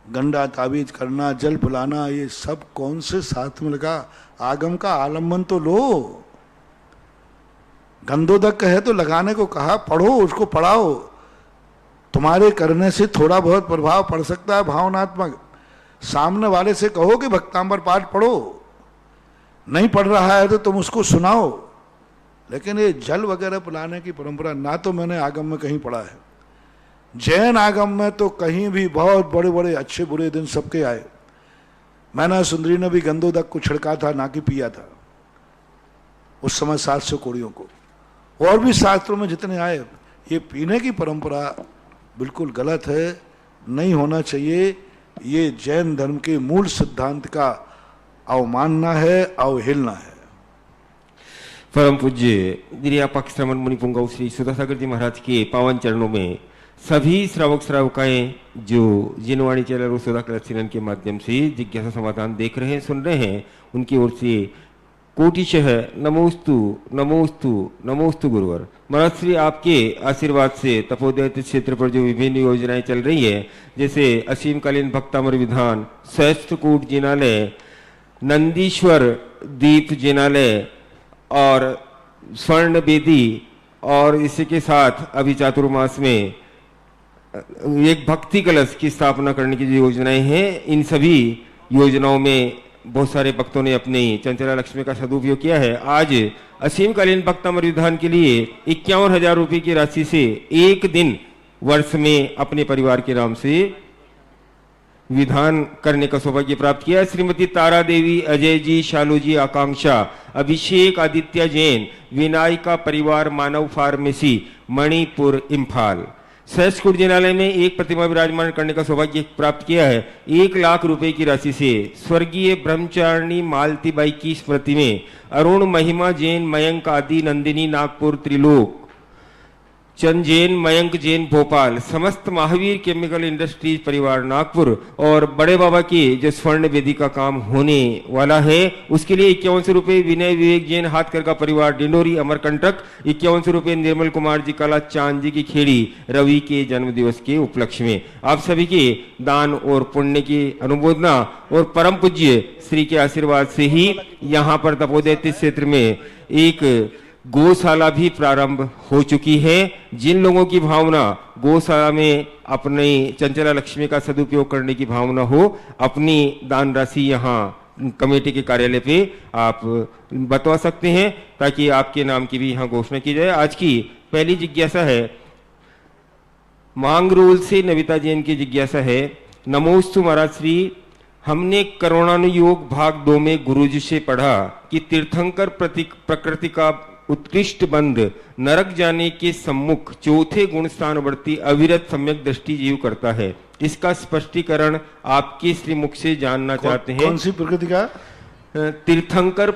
गंडा ताबीज करना, जल पिलाना, ये सब कौन से साथ में लगा? आगम का आलम्बन तो लो। गंधोदक है तो लगाने को कहा, पढ़ो, उसको पढ़ाओ। तुम्हारे करने से थोड़ा बहुत प्रभाव पड़ सकता है भावनात्मक। सामने वाले से कहो कि भक्तांबर पाठ पढ़ो, नहीं पढ़ रहा है तो तुम उसको सुनाओ। लेकिन ये जल वगैरह पिलाने की परंपरा ना तो मैंने आगम में कहीं पढ़ा है। जैन आगम में तो कहीं भी बहुत बड़े बड़े अच्छे बुरे दिन सबके आए। मैना सुंदरी ने भी गंधोदक को छिड़का था, ना कि पिया था उस समय 700 कोड़ियों को। और भी शास्त्रों में जितने आए, ये पीने की परंपरा बिल्कुल गलत है, नहीं होना चाहिए। ये जैन धर्म के मूल सिद्धांत का अवमानना है, अवहेलना है। परम पूज्य निर्यापक श्रमण मुनि पुंगव श्री सुधासागर जी महाराज के पावन चरणों में सभी श्रावक श्रावकाएं जो जिनवाणी चैनल और सुधा कलर के माध्यम से जिज्ञासा समाधान देख रहे हैं, सुन रहे हैं, उनकी ओर से कोटिशः नमोस्तु नमोस्तु नमोस्तु गुरुवर। महाराज श्री आपके आशीर्वाद से तपोदैत क्षेत्र पर जो विभिन्न योजनाएं चल रही है, जैसे असीमकालीन भक्तामर विधान, सहस्त्रकूट जिनालय, नंदीश्वर दीप जिनालय और स्वर्ण बेदी, और इसी के साथ अभी चातुर्मास में एक भक्ति कलश की स्थापना करने की जो योजनाएं हैं, इन सभी योजनाओं में बहुत सारे भक्तों ने अपनी चंचला लक्ष्मी का सदुपयोग किया है। आज असीमकालीन भक्तामर विधान के लिए 51,000 रुपये की राशि से एक दिन वर्ष में अपने परिवार के नाम से विधान करने का सौभाग्य प्राप्त किया। श्रीमती तारा देवी, अजय जी, शालू जी, आकांक्षा, अभिषेक आदित्य जैन, विनायका परिवार, मानव फार्मेसी, मणिपुर, इम्फाल। सहस्त्रकूट जिनालय में एक प्रतिमा विराजमान करने का सौभाग्य प्राप्त किया है। 1 लाख रुपए की राशि से स्वर्गीय ब्रह्मचारिणी मालतीबाई की स्मृति में अरुण, महिमा जैन, मयंक आदि, नंदिनी नागपुर, त्रिलोक, चंद जैन, मयंक जैन भोपाल, समस्त महावीर केमिकल इंडस्ट्रीज परिवार नागपुर, और बड़े बाबा की जो स्वर्ण वेदी का काम होने वाला है उसके लिए 5100 रुपये विनय विवेक जैन हाथकर का परिवार डिंडोरी अमरकंटक, 5100 रुपये निर्मल कुमार जी कला चांद जी की खेड़ी रवि के जन्म दिवस के उपलक्ष्य में। आप सभी के दान और पुण्य की अनुमोदना और परम पूज्य श्री के आशीर्वाद से ही यहाँ पर तपोदैत क्षेत्र में एक गौशाला भी प्रारंभ हो चुकी है। जिन लोगों की भावना गौशाला में अपनी चंचला लक्ष्मी का सदुपयोग करने की भावना हो, अपनी दान राशि यहाँ कमेटी के कार्यालय पे आप बतवा सकते हैं, ताकि आपके नाम की भी यहाँ घोषणा की जाए। आज की पहली जिज्ञासा है मांगरोल से नविता जैन की जिज्ञासा है। नमोस्तु महाराज श्री, हमने करुणानुयोग भाग 2 में गुरुजी से पढ़ा कि तीर्थंकर प्रकृति का उत्कृष्ट बंध नरक जाने के सम्मुख चौथे गुण स्थानवर्ती अविरत सम्यक दृष्टि जीव करता है। इसका स्पष्टीकरण आपके श्रीमुख से जानना चाहते हैं। कौन सी प्रकृति का? तीर्थंकर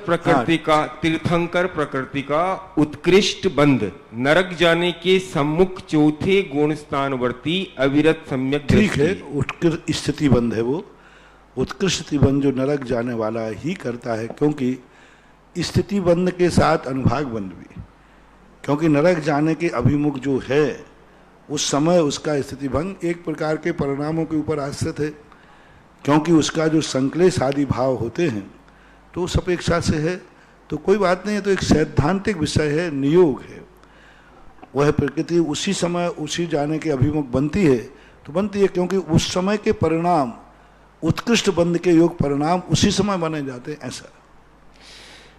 प्रकृति का उत्कृष्ट बंध नरक जाने के सम्मुख चौथे गुण स्थानवर्ती अविरत सम्यक दृष्टि। ठीक है, उत्कृष्ट स्थिति बंध है वो। उत्कृष्ट स्थिति बंध जो नरक जाने वाला ही करता है, क्योंकि स्थिति बंध के साथ अनुभाग बंध भी, क्योंकि नरक जाने के अभिमुख जो है उस समय उसका स्थिति भंग एक प्रकार के परिणामों के ऊपर आश्रित है, क्योंकि उसका जो संक्लेश आदि भाव होते हैं तो उस अपेक्षा से है। तो कोई बात नहीं है, तो एक सैद्धांतिक विषय है, नियोग है। वह प्रकृति उसी समय उसी जाने के अभिमुख बनती है, तो बनती है क्योंकि उस समय के परिणाम, उत्कृष्ट बंध के योग परिणाम उसी समय बने जाते हैं, ऐसा।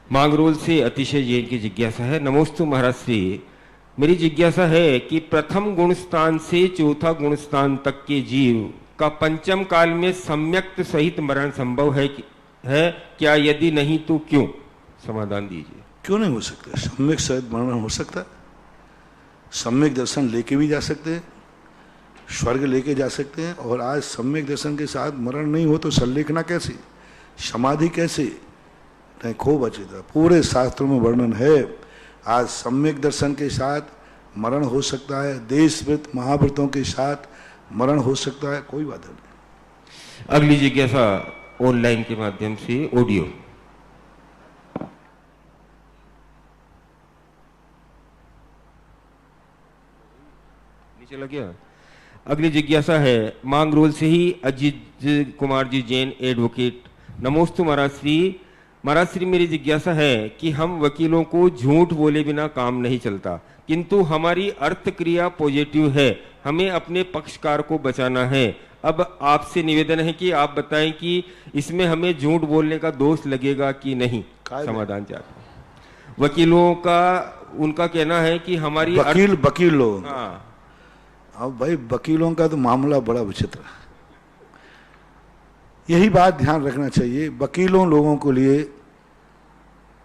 मांगरोल से अतिशय जैन की जिज्ञासा है। नमोस्तु महाराज श्री, मेरी जिज्ञासा है कि प्रथम गुण स्थान से चौथा गुण स्थान तक के जीव का पंचम काल में सम्यक्त सहित मरण संभव है क्या? यदि नहीं तो क्यों? समाधान दीजिए। क्यों नहीं हो सकता? सम्यक सहित मरण हो सकता है। सम्यक दर्शन लेके भी जा सकते हैं, स्वर्ग लेके जा सकते हैं। और आज सम्यक दर्शन के साथ मरण नहीं हो तो संलेखना कैसे, समाधि कैसे, नहीं, खूब अच्छी तरह पूरे शास्त्रों में वर्णन है। आज सम्यक दर्शन के साथ मरण हो सकता है, देशव्रत महाव्रतों के साथ मरण हो सकता है, कोई बात नहीं। अगली जिज्ञासा ऑनलाइन के माध्यम से ऑडियो। नीचे लग गया। अगली जिज्ञासा है मांगरोल से ही अजीत कुमार जी जैन एडवोकेट। नमोस्तु महाराज श्री। महाराज श्री, मेरी जिज्ञासा है कि हम वकीलों को झूठ बोले बिना काम नहीं चलता, किंतु हमारी अर्थ क्रिया पॉजिटिव है, हमें अपने पक्षकार को बचाना है। अब आपसे निवेदन है कि आप बताएं कि इसमें हमें झूठ बोलने का दोष लगेगा कि नहीं। समाधान चाहते हैं वकीलों का। उनका कहना है कि हमारी वकील लोग, हाँ, अब भाई वकीलों का तो मामला बड़ा विचित्र है। यही बात ध्यान रखना चाहिए, वकीलों लोगों को लिए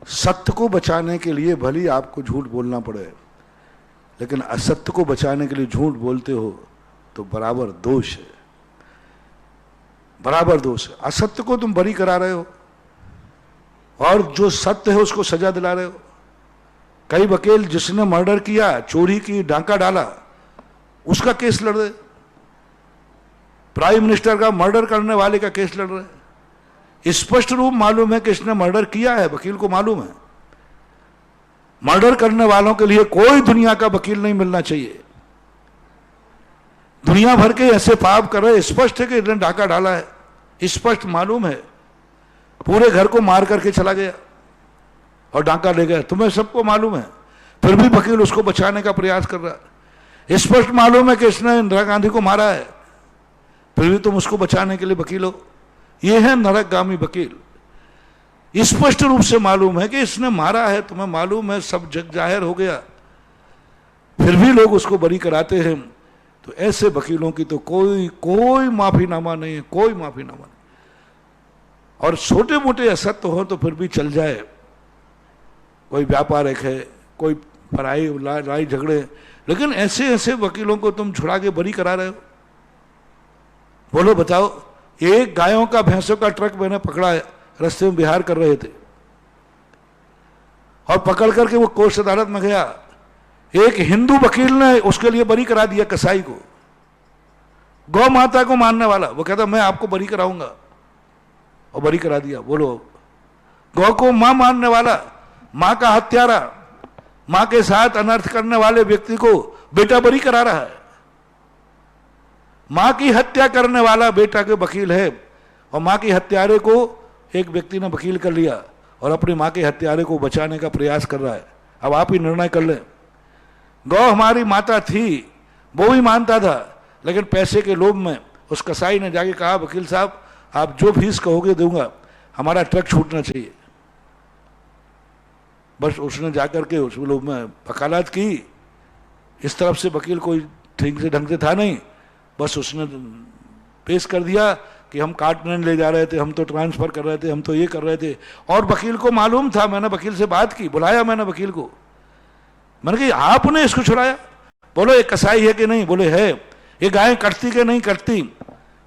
सत्य को बचाने के लिए भले आपको झूठ बोलना पड़े, लेकिन असत्य को बचाने के लिए झूठ बोलते हो तो बराबर दोष है, बराबर दोष है। असत्य को तुम बरी करा रहे हो और जो सत्य है उसको सजा दिला रहे हो। कई वकील जिसने मर्डर किया, चोरी की, डांका डाला, उसका केस लड़ रहे। प्राइम मिनिस्टर का मर्डर करने वाले का केस लड़ रहे। स्पष्ट रूप मालूम है कि इसने मर्डर किया है, वकील को मालूम है। मर्डर करने वालों के लिए कोई दुनिया का वकील नहीं मिलना चाहिए। दुनिया भर के ऐसे पाप कर रहे, स्पष्ट है कि इसने डाका डाला है, स्पष्ट मालूम है। पूरे घर को मार करके चला गया और डाका ले गया, तुम्हें सबको मालूम है, फिर भी वकील उसको बचाने का प्रयास कर रहा है। स्पष्ट मालूम है कि इसने इंदिरा गांधी को मारा है, फिर भी तुम उसको बचाने के लिए वकील हो। ये है नरकगामी वकील। स्पष्ट रूप से मालूम है कि इसने मारा है, तुम्हें मालूम है, सब जग जाहिर हो गया, फिर भी लोग उसको बरी कराते हैं। तो ऐसे वकीलों की तो कोई माफीनामा नहीं है, कोई माफीनामा नहीं। और छोटे मोटे असत्य हो तो फिर भी चल जाए, कोई व्यापारिक है, कोई पढ़ाई लड़ाई झगड़े, लेकिन ऐसे ऐसे वकीलों को तुम छुड़ा के बरी करा रहे हो। बोलो बताओ, एक गायों का भैंसों का ट्रक मैंने पकड़ा है, रास्ते में बिहार कर रहे थे और पकड़ करके वो कोर्ट अदालत में गया। एक हिंदू वकील ने उसके लिए बरी करा दिया कसाई को, गौ माता को मारने वाला। वो कहता मैं आपको बरी कराऊंगा, और बरी करा दिया। बोलो, गौ को मां मारने वाला, मां का हत्यारा, मां के साथ अनर्थ करने वाले व्यक्ति को बेटा बरी करा रहा है। मां की हत्या करने वाला बेटा के वकील है, और मां की हत्यारे को एक व्यक्ति ने वकील कर लिया और अपनी मां के हत्यारे को बचाने का प्रयास कर रहा है। अब आप ही निर्णय कर लें। गौ हमारी माता थी, वो भी मानता था, लेकिन पैसे के लोभ में उस कसाई ने जाके कहा वकील साहब आप जो फीस कहोगे दूंगा, हमारा ट्रक छूटना चाहिए। बस उसने जाकर के उस लोभ में वकालत की। इस तरफ से वकील कोई ठीक से ढंग से था नहीं, बस उसने पेश कर दिया कि हम काटने ले जा रहे थे, हम तो ट्रांसफर कर रहे थे, हम तो ये कर रहे थे। और वकील को मालूम था, मैंने वकील से बात की, बुलाया मैंने वकील को, मैंने कहा आपने इसको छुड़ाया? बोलो ये कसाई है कि नहीं? बोले है। ये गाय कटती कि नहीं कटती?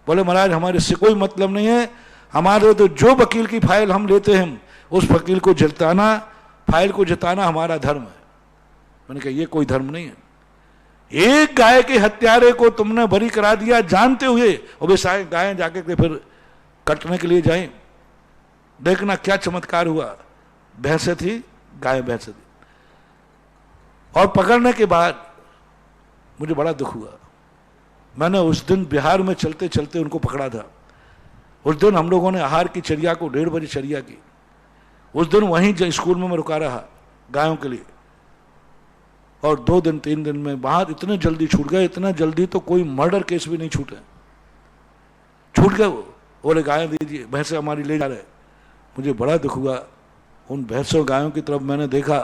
बोले महाराज हमारे इससे कोई मतलब नहीं है, हमारे तो जो वकील की फाइल हम लेते हैं उस वकील को जिताना, फाइल को जिताना हमारा धर्म है। मैंने कहा ये कोई धर्म नहीं है। एक गाय के हत्यारे को तुमने बरी करा दिया जानते हुए, और वे सारे गायें जाके के फिर कटने के लिए जाएं। देखना क्या चमत्कार हुआ, भैंसे थी, गाय भैंसे थी। और पकड़ने के बाद मुझे बड़ा दुख हुआ। मैंने उस दिन बिहार में चलते चलते उनको पकड़ा था। उस दिन हम लोगों ने आहार की चर्या को 1:30 बजे चर्या की। उस दिन वहीं स्कूल में मैं रुका रहा गायों के लिए, और 2 दिन 3 दिन में बाहर इतने जल्दी छूट गए, इतना जल्दी तो कोई मर्डर केस भी नहीं छूटे, छूट गए। वो बोले गायें दीजिए, भैंसे हमारी ले जा रहे। मुझे बड़ा दुख हुआ। उन भैंसों गायों की तरफ मैंने देखा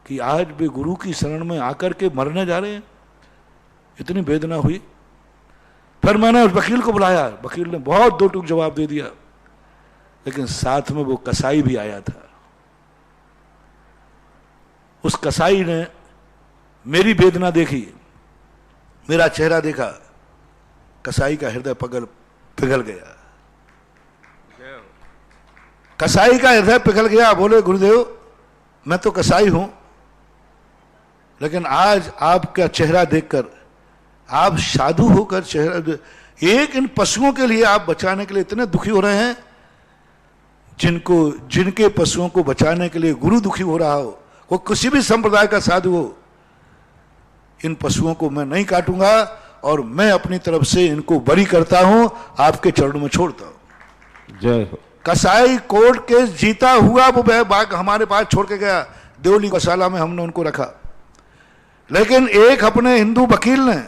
कि आज भी गुरु की शरण में आकर के मरने जा रहे हैं, इतनी वेदना हुई। फिर मैंने उस वकील को बुलाया, वकील ने बहुत 2 टूक जवाब दे दिया, लेकिन साथ में वो कसाई भी आया था। उस कसाई ने मेरी वेदना देखी, मेरा चेहरा देखा, कसाई का हृदय पिघल गया। कसाई का हृदय पिघल गया, बोले गुरुदेव मैं तो कसाई हूं, लेकिन आज आपका चेहरा देखकर, आप साधु होकर चेहरा, एक इन पशुओं के लिए आप बचाने के लिए इतने दुखी हो रहे हैं, जिनके पशुओं को बचाने के लिए गुरु दुखी हो रहा हो, वो किसी भी संप्रदाय का साधु हो, इन पशुओं को मैं नहीं काटूंगा और मैं अपनी तरफ से इनको बरी करता हूं, आपके चरणों में छोड़ता हूं। जय हो। कसाई कोर्ट केस जीता हुआ वो बाघ हमारे पास छोड़ के गया, देवली गौशाला में हमने उनको रखा, लेकिन एक अपने हिंदू वकील ने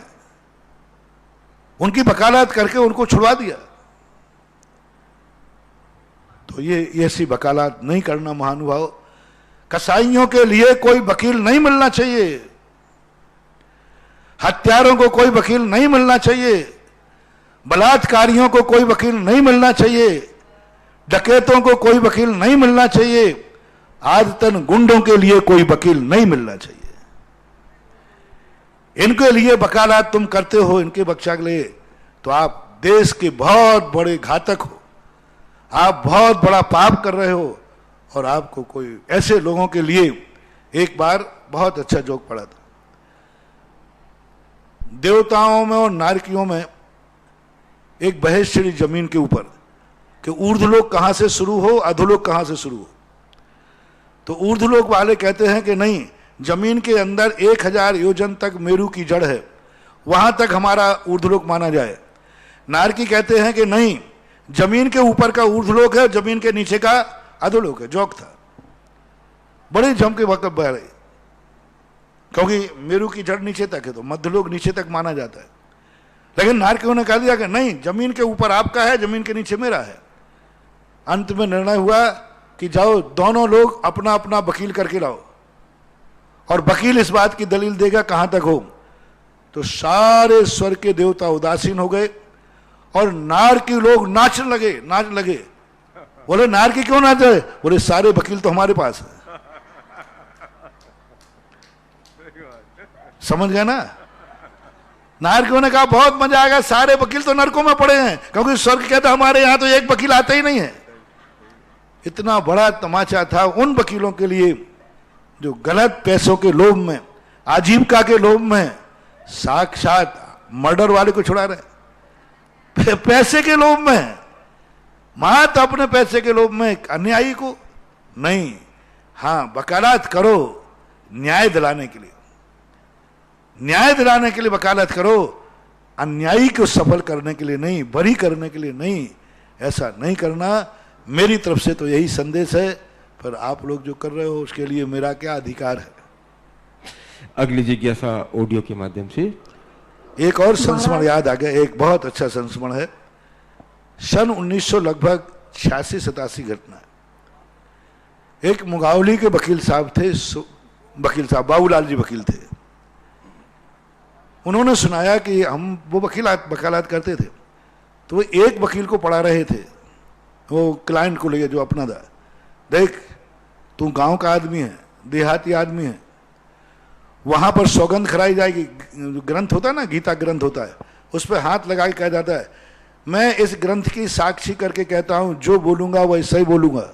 उनकी वकालत करके उनको छुड़वा दिया। तो ये ऐसी वकालत नहीं करना महानुभाव। कसाईयों के लिए कोई वकील नहीं मिलना चाहिए, हत्यारों को कोई वकील नहीं मिलना चाहिए, बलात्कारियों को कोई वकील नहीं मिलना चाहिए, डकैतों को कोई वकील नहीं मिलना चाहिए, आदतन गुंडों के लिए कोई वकील नहीं मिलना चाहिए। इनके लिए वकालत तुम करते हो, इनके बख्शा के लिए, तो आप देश के बहुत बड़े घातक हो, आप बहुत बड़ा पाप कर रहे हो। और आपको कोई ऐसे लोगों के लिए एक बार बहुत अच्छा जोक पड़ा था, देवताओं में और नारकियों में एक बहस छिड़ी जमीन के ऊपर कि ऊर्ध्वलोक कहां से शुरू हो, अधोलोक कहां से शुरू हो। तो ऊर्ध्वलोक वाले कहते हैं कि नहीं, जमीन के अंदर 1000 योजन तक मेरू की जड़ है, वहां तक हमारा ऊर्ध्वलोक माना जाए। नारकी कहते हैं कि नहीं, जमीन के ऊपर का ऊर्ध्वलोक है, जमीन के नीचे का अधोलोक है। जोक था, बड़े जम के वक्त बह रहे, क्योंकि मेरू की जड़ नीचे तक है तो मध्यलोक नीचे तक माना जाता है। लेकिन नारकियों ने कह दिया कि नहीं, जमीन के ऊपर आपका है, जमीन के नीचे मेरा है। अंत में निर्णय हुआ कि जाओ दोनों लोग अपना अपना वकील करके लाओ, और वकील इस बात की दलील देगा कहां तक हो। तो सारे स्वर्ग के देवता उदासीन हो गए और नारकी लोग नाचने लगे। बोले नारकी क्यों नाच रहे? बोले सारे वकील तो हमारे पास है। समझ गए ना? नारकियों ने कहा बहुत मजा आएगा, सारे वकील तो नरकों में पड़े हैं, क्योंकि स्वर्ग कहता हमारे यहां तो एक वकील आता ही नहीं है। इतना बड़ा तमाचा था उन वकीलों के लिए जो गलत पैसों के लोभ में, आजीविका के लोभ में साक्षात मर्डर वाले को छुड़ा रहे, पैसे के लोभ में, मात अपने पैसे के लोभ में अन्यायी को नहीं। हां, वकालत करो न्याय दिलाने के लिए, न्याय दिलाने के लिए वकालत करो, अन्यायी को सफल करने के लिए नहीं, बरी करने के लिए नहीं। ऐसा नहीं करना। मेरी तरफ से तो यही संदेश है, पर आप लोग जो कर रहे हो उसके लिए मेरा क्या अधिकार है। अगली जिज्ञासा ऑडियो के माध्यम से। एक और संस्मरण याद आ गया, एक बहुत अच्छा संस्मरण है। सन 1900 लगभग 86-87 घटना है। एक मुगावली के वकील साहब थे, वकील साहब बाबूलाल जी वकील थे। उन्होंने सुनाया कि हम वो वकालत करते थे, तो वो एक वकील को पढ़ा रहे थे, वो क्लाइंट को लेके जो अपना था, देख तू गांव का आदमी है, देहाती आदमी है, वहां पर सौगंध खराई जाएगी, ग्रंथ होता है ना, गीता ग्रंथ होता है, उस पर हाथ लगा के कहा जाता है, मैं इस ग्रंथ की साक्षी करके कहता हूं जो बोलूंगा वही सही बोलूंगा,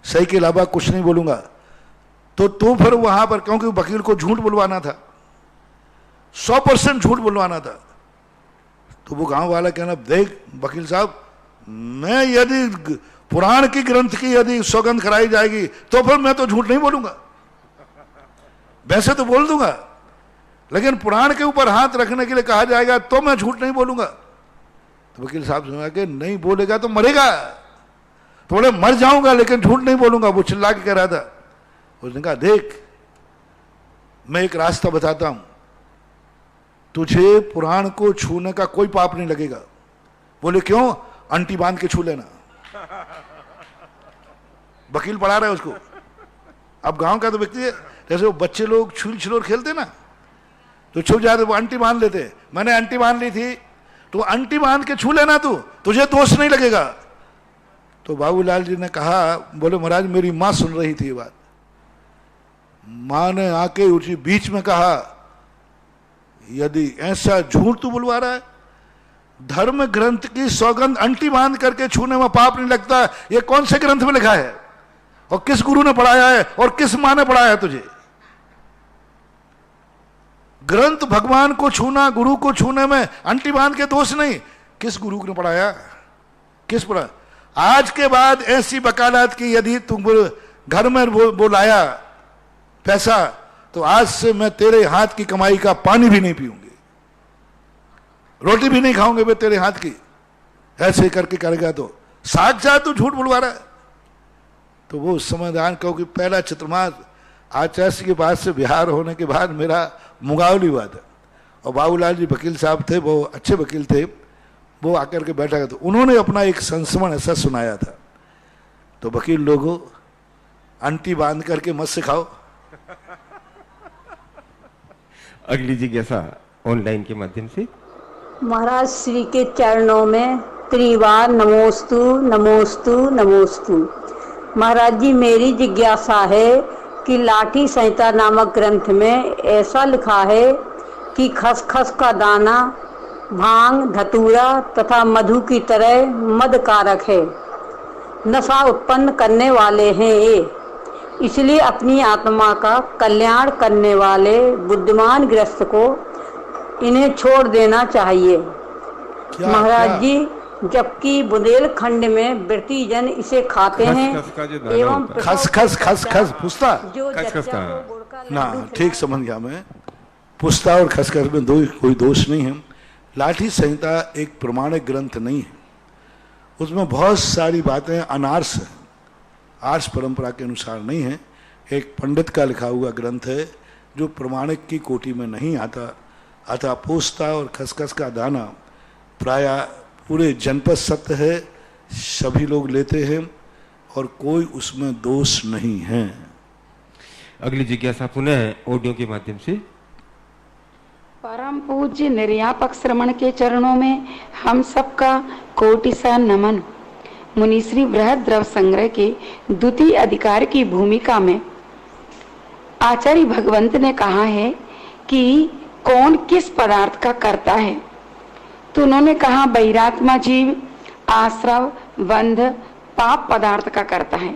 सही के अलावा कुछ नहीं बोलूंगा। तो फिर वहां पर, क्योंकि वकील को झूठ बुलवाना था, 100% झूठ बुलवाना था, तो वो गांव वाला कहना, देख वकील साहब, मैं यदि पुराण की ग्रंथ की यदि सौगंध कराई जाएगी तो फिर मैं तो झूठ नहीं बोलूंगा, वैसे तो बोल दूंगा, लेकिन पुराण के ऊपर हाथ रखने के लिए कहा जाएगा तो मैं झूठ नहीं बोलूंगा। तो वकील साहब सुना कि नहीं बोलेगा तो मरेगा। तो बोले मर जाऊंगा लेकिन झूठ नहीं बोलूंगा। वो चिल्ला के कह रहा था। उसने कहा देख मैं एक रास्ता बताता हूं, तुझे पुराण को छूने का कोई पाप नहीं लगेगा। बोले क्यों? अंटी बांध के छू लेना। वकील पढ़ा रहा है उसको। अब गांव का तो व्यक्ति है, जैसे वो बच्चे लोग छुल छिलोर खेलते ना, तो छुप जाते, वो अंटी बांध लेते। मैंने अंटी बांध ली थी, तो अंटी बांध के छू लेना, तुझे दोष नहीं लगेगा। तो बाबूलाल जी ने कहा, बोले महाराज मेरी मां सुन रही थी ये बात। मां ने आके उसी बीच में कहा, यदि ऐसा झूठ तू बुलवा रहा है धर्म ग्रंथ की सौगंध अंटी बांध करके छूने में पाप नहीं लगता। ये कौन से ग्रंथ में लिखा है और किस गुरु ने पढ़ाया है और किस माँ ने पढ़ाया है तुझे? ग्रंथ भगवान को छूना, गुरु को छूने में अंटी बांध के दोष नहीं। किस गुरु ने पढ़ाया, किस पढ़ा? आज के बाद ऐसी वकालत की यदि तुम घर में बुलाया पैसा, तो आज से मैं तेरे हाथ की कमाई का पानी भी नहीं पीऊंगी, रोटी भी नहीं खाऊंगे मैं तेरे हाथ की। ऐसे करके करेगा तो साक्षात तू झूठ बुलवा रहा है। तो वो समाधान कहो कि पहला चतुर्मास आचार्य के पास से बिहार होने के बाद मेरा मुगावली हुआ था, और बाबूलाल जी वकील साहब थे, वो अच्छे वकील थे, वो आकर के बैठा था। उन्होंने अपना एक संस्मरण ऐसा सुनाया था। तो वकील लोगों, अंटी बांध करके मत सिखाओ। अगली जिज्ञासा ऑनलाइन के माध्यम से। महाराज श्री के चरणों में त्रिवार नमोस्तु नमोस्तु नमोस्तु। महाराज जी, मेरी जिज्ञासा है कि लाठी संहिता नामक ग्रंथ में ऐसा लिखा है कि खसखस का दाना भांग, धतूरा तथा मधु की तरह मदकारक है, नशा उत्पन्न करने वाले हैं ये, इसलिए अपनी आत्मा का कल्याण करने वाले बुद्धिमान गृहस्थ को इन्हें छोड़ देना चाहिए। महाराज जी, जबकि बुंदेलखंड में व्रती जन इसे खाते हैं एवं खसखस खसखस पुस्ता जो खसखस का ना, ठीक समझ गया मैं। पुस्ता और खसखस में कोई दोष नहीं है। लाठी संहिता एक प्रमाणिक ग्रंथ नहीं है, उसमें बहुत सारी बातें अनार्स हैं, आर्ष परंपरा के अनुसार नहीं है। एक पंडित का लिखा हुआ ग्रंथ है जो प्रमाणिक की कोटि में नहीं आता। अतः पोस्ता और खसखस का दाना प्राय पूरे जनपद सत्य है, सभी लोग लेते हैं और कोई उसमें दोष नहीं है। अगली जिज्ञासा पुनः ऑडियो के माध्यम से। परम पूज्य निर्यापक श्रमण के चरणों में हम सबका कोटि सा नमन। मुनिश्री बृहद द्रव संग्रह के द्वितीय अधिकार की भूमिका में आचार्य भगवंत ने कहा है कि कौन किस पदार्थ का करता है, तो उन्होंने कहा बहिरात्मा जीव आश्रव बंध पाप पदार्थ का करता है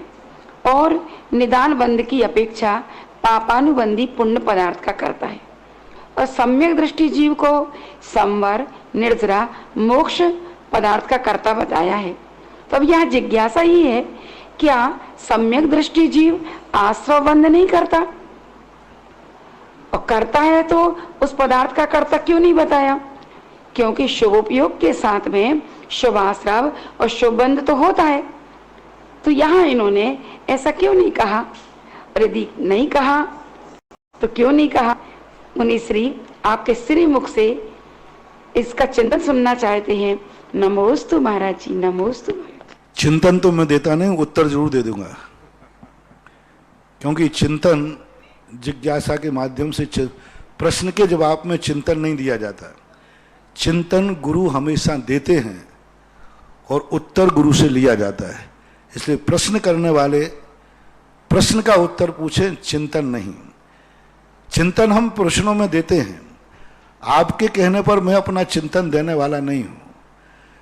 और निदान बंध की अपेक्षा पापानुबंधी पुण्य पदार्थ का करता है, और सम्यक दृष्टि जीव को संवर निर्जरा मोक्ष पदार्थ का कर्ता बताया है। तब यह जिज्ञासा ही है, क्या सम्यक दृष्टि जीव आश्रव बंध नहीं करता, और करता है तो उस पदार्थ का कर्ता क्यों नहीं बताया? क्योंकि शुभोपयोग के साथ में शुभाश्रव और शुभबंध तो होता है। तो यहाँ इन्होंने ऐसा क्यों नहीं कहा? और यदि नहीं कहा तो क्यों नहीं कहा? मुनिश्री, आपके श्री मुख से इसका चिंतन सुनना चाहते हैं। नमोस्तु महाराज जी, नमोस्तु। चिंतन तो मैं देता नहीं, उत्तर जरूर दे दूंगा, क्योंकि चिंतन जिज्ञासा के माध्यम से प्रश्न के जवाब में चिंतन नहीं दिया जाता। चिंतन गुरु हमेशा देते हैं और उत्तर गुरु से लिया जाता है। इसलिए प्रश्न करने वाले प्रश्न का उत्तर पूछें, चिंतन नहीं। चिंतन हम प्रश्नों में देते हैं। आपके कहने पर मैं अपना चिंतन देने वाला नहीं हूं,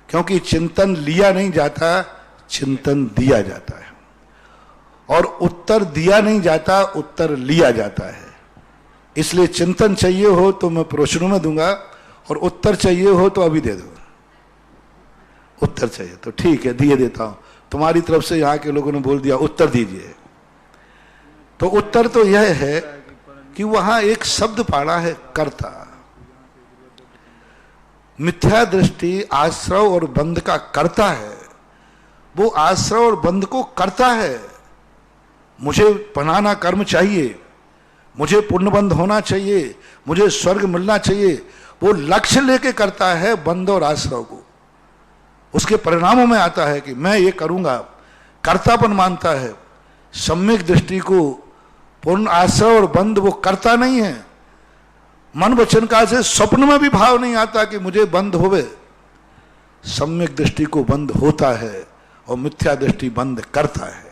क्योंकि चिंतन लिया नहीं जाता, चिंतन दिया जाता है, और उत्तर दिया नहीं जाता, उत्तर लिया जाता है। इसलिए चिंतन चाहिए हो तो मैं प्रश्नों में दूंगा, और उत्तर चाहिए हो तो अभी दे दो। उत्तर चाहिए तो ठीक है, दिए देता हूं। तुम्हारी तरफ से यहां के लोगों ने बोल दिया उत्तर दीजिए, तो उत्तर तो यह है कि वहां एक शब्द पाड़ा है, कर्ता। मिथ्या दृष्टि आश्रव और बंध का कर्ता है। वो आश्रव और बंध को करता है। मुझे पढ़ाना कर्म चाहिए, मुझे पुण्यबंध होना चाहिए, मुझे स्वर्ग मिलना चाहिए, वो लक्ष्य लेके करता है बंध और आश्रव को। उसके परिणामों में आता है कि मैं ये करूंगा, कर्तापन मानता है। सम्यक दृष्टि को पूर्ण आश्रव और बंध वो करता नहीं है। मन वचन का से स्वप्न में भी भाव नहीं आता कि मुझे बंध होवे। सम्यक दृष्टि को बंध होता है और मिथ्या दृष्टि बंध करता है।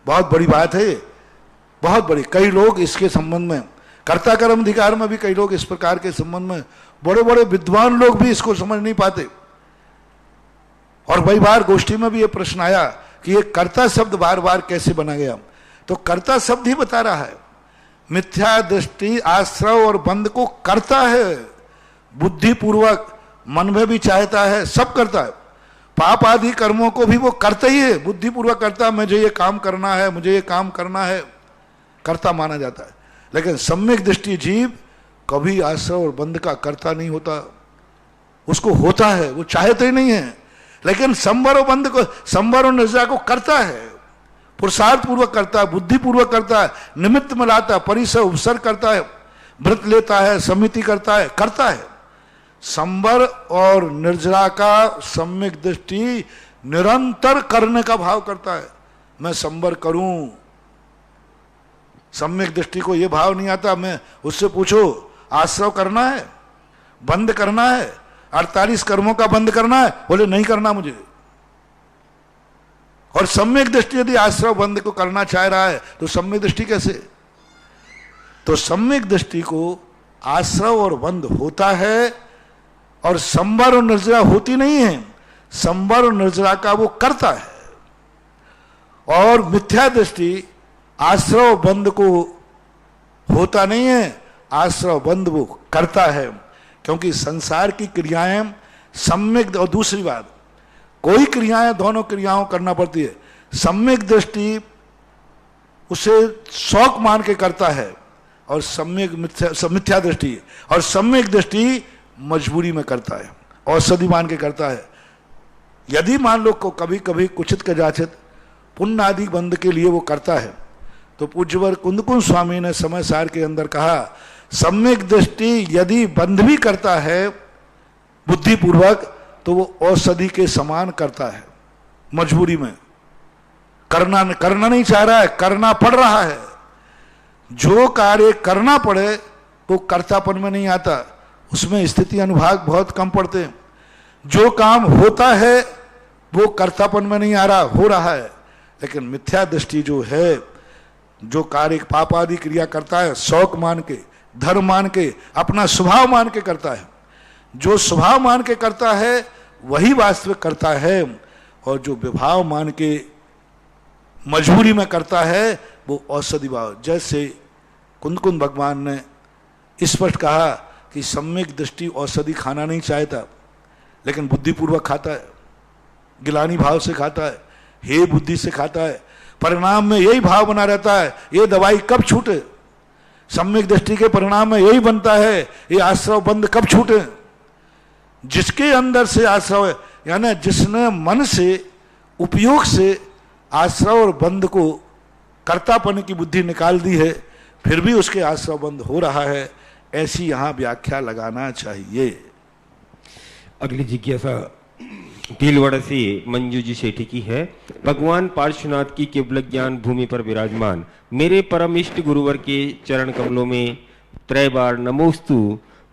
बहुत बड़ी बात है, बहुत बड़ी। कई लोग इसके संबंध में कर्ता कर्म अधिकार में भी कई लोग इस प्रकार के संबंध में, बड़े बड़े विद्वान लोग भी इसको समझ नहीं पाते। और कई बार गोष्ठी में भी ये प्रश्न आया कि ये कर्ता शब्द बार बार कैसे बना गया, तो कर्ता शब्द ही बता रहा है। मिथ्या दृष्टि आश्रव और बंध को करता है, बुद्धिपूर्वक मन में भी चाहता है, सब करता है। पाप आदि कर्मों को भी वो करता ही है, बुद्धिपूर्वक करता है। मुझे ये काम करना है, मुझे ये काम करना है, कर्ता माना जाता है। लेकिन सम्यक दृष्टि जीव कभी आश्रव और बंध का कर्ता नहीं होता। उसको होता है, वो चाहते ही नहीं है, लेकिन संवर और बंध को, संवर और निर्जरा को करता है, पुरुषार्थ पूर्वक करता है, बुद्धिपूर्वक करता है, निमित्त में लाता है, परिसर उपसर्ग करता है, व्रत लेता है, समिति करता है, करता है। संवर और निर्जरा का सम्यक दृष्टि निरंतर करने का भाव करता है। मैं संवर करूं, सम्यक दृष्टि को यह भाव नहीं आता। मैं उससे पूछो आश्रव करना है, बंद करना है, 48 कर्मों का बंद करना है, बोले नहीं करना मुझे। और सम्यक दृष्टि यदि आश्रव बंद को करना चाह रहा है तो सम्यक दृष्टि कैसे? तो सम्यक दृष्टि को आश्रव और बंद होता है और संवर और निर्जरा होती नहीं है। संवर और निर्जरा का वो करता है, और मिथ्या दृष्टि आश्रव बंद को होता नहीं है, आश्रव बंद वो करता है। क्योंकि संसार की क्रियाएं सम्यक, और दूसरी बात, कोई क्रियाएं दोनों क्रियाओं करना पड़ती है। सम्यक दृष्टि उसे शौक मान के करता है, और सम्यक मिथ्या दृष्टि, और सम्यक दृष्टि मजबूरी में करता है, औषधि मान के करता है। यदि मान लो को कभी कभी कुचित कदाचित पुण्य आदि बंद के लिए वो करता है, तो पूज्यवर कुंदकुंज स्वामी ने समय सार के अंदर कहा, सम्यक दृष्टि यदि बंद भी करता है बुद्धिपूर्वक, तो वो औषधि के समान करता है, मजबूरी में। करना नहीं चाह रहा है, करना पड़ रहा है। जो कार्य करना पड़े वो कर्तापन में नहीं आता, उसमें स्थिति अनुभाग बहुत कम पड़ते हैं। जो काम होता है वो कर्तापन में नहीं आ रहा, हो रहा है। लेकिन मिथ्या दृष्टि जो है, जो कार्य पाप आदि क्रिया करता है, शौक मान के, धर्म मान के, अपना स्वभाव मान के करता है। जो स्वभाव मान के करता है वही वास्तविक करता है, और जो विभाव मान के मजबूरी में करता है वो औषधि भाव। जैसे कुंदकुंद भगवान ने स्पष्ट कहा कि सम्यक दृष्टि औषधि खाना नहीं चाहता, लेकिन बुद्धिपूर्वक खाता है, गिलानी भाव से खाता है, हे बुद्धि से खाता है। परिणाम में यही भाव बना रहता है, ये दवाई कब छूटे। सम्यक दृष्टि के परिणाम में यही बनता है, ये आश्रव बंद कब छूटे। जिसके अंदर से आश्रव है, यानी जिसने मन से, उपयोग से आश्रव और बंद को कर्तापन की बुद्धि निकाल दी है, फिर भी उसके आश्रव बंद हो रहा है, ऐसी यहां व्याख्या लगाना चाहिए। अगली जिज्ञासा भीलवाड़ा से मंजू जी सेठी की है। भगवान पार्श्वनाथ की केवल ज्ञान भूमि पर विराजमान मेरे परम इष्ट गुरुवर के चरण कमलों में त्रय बार नमोस्तु।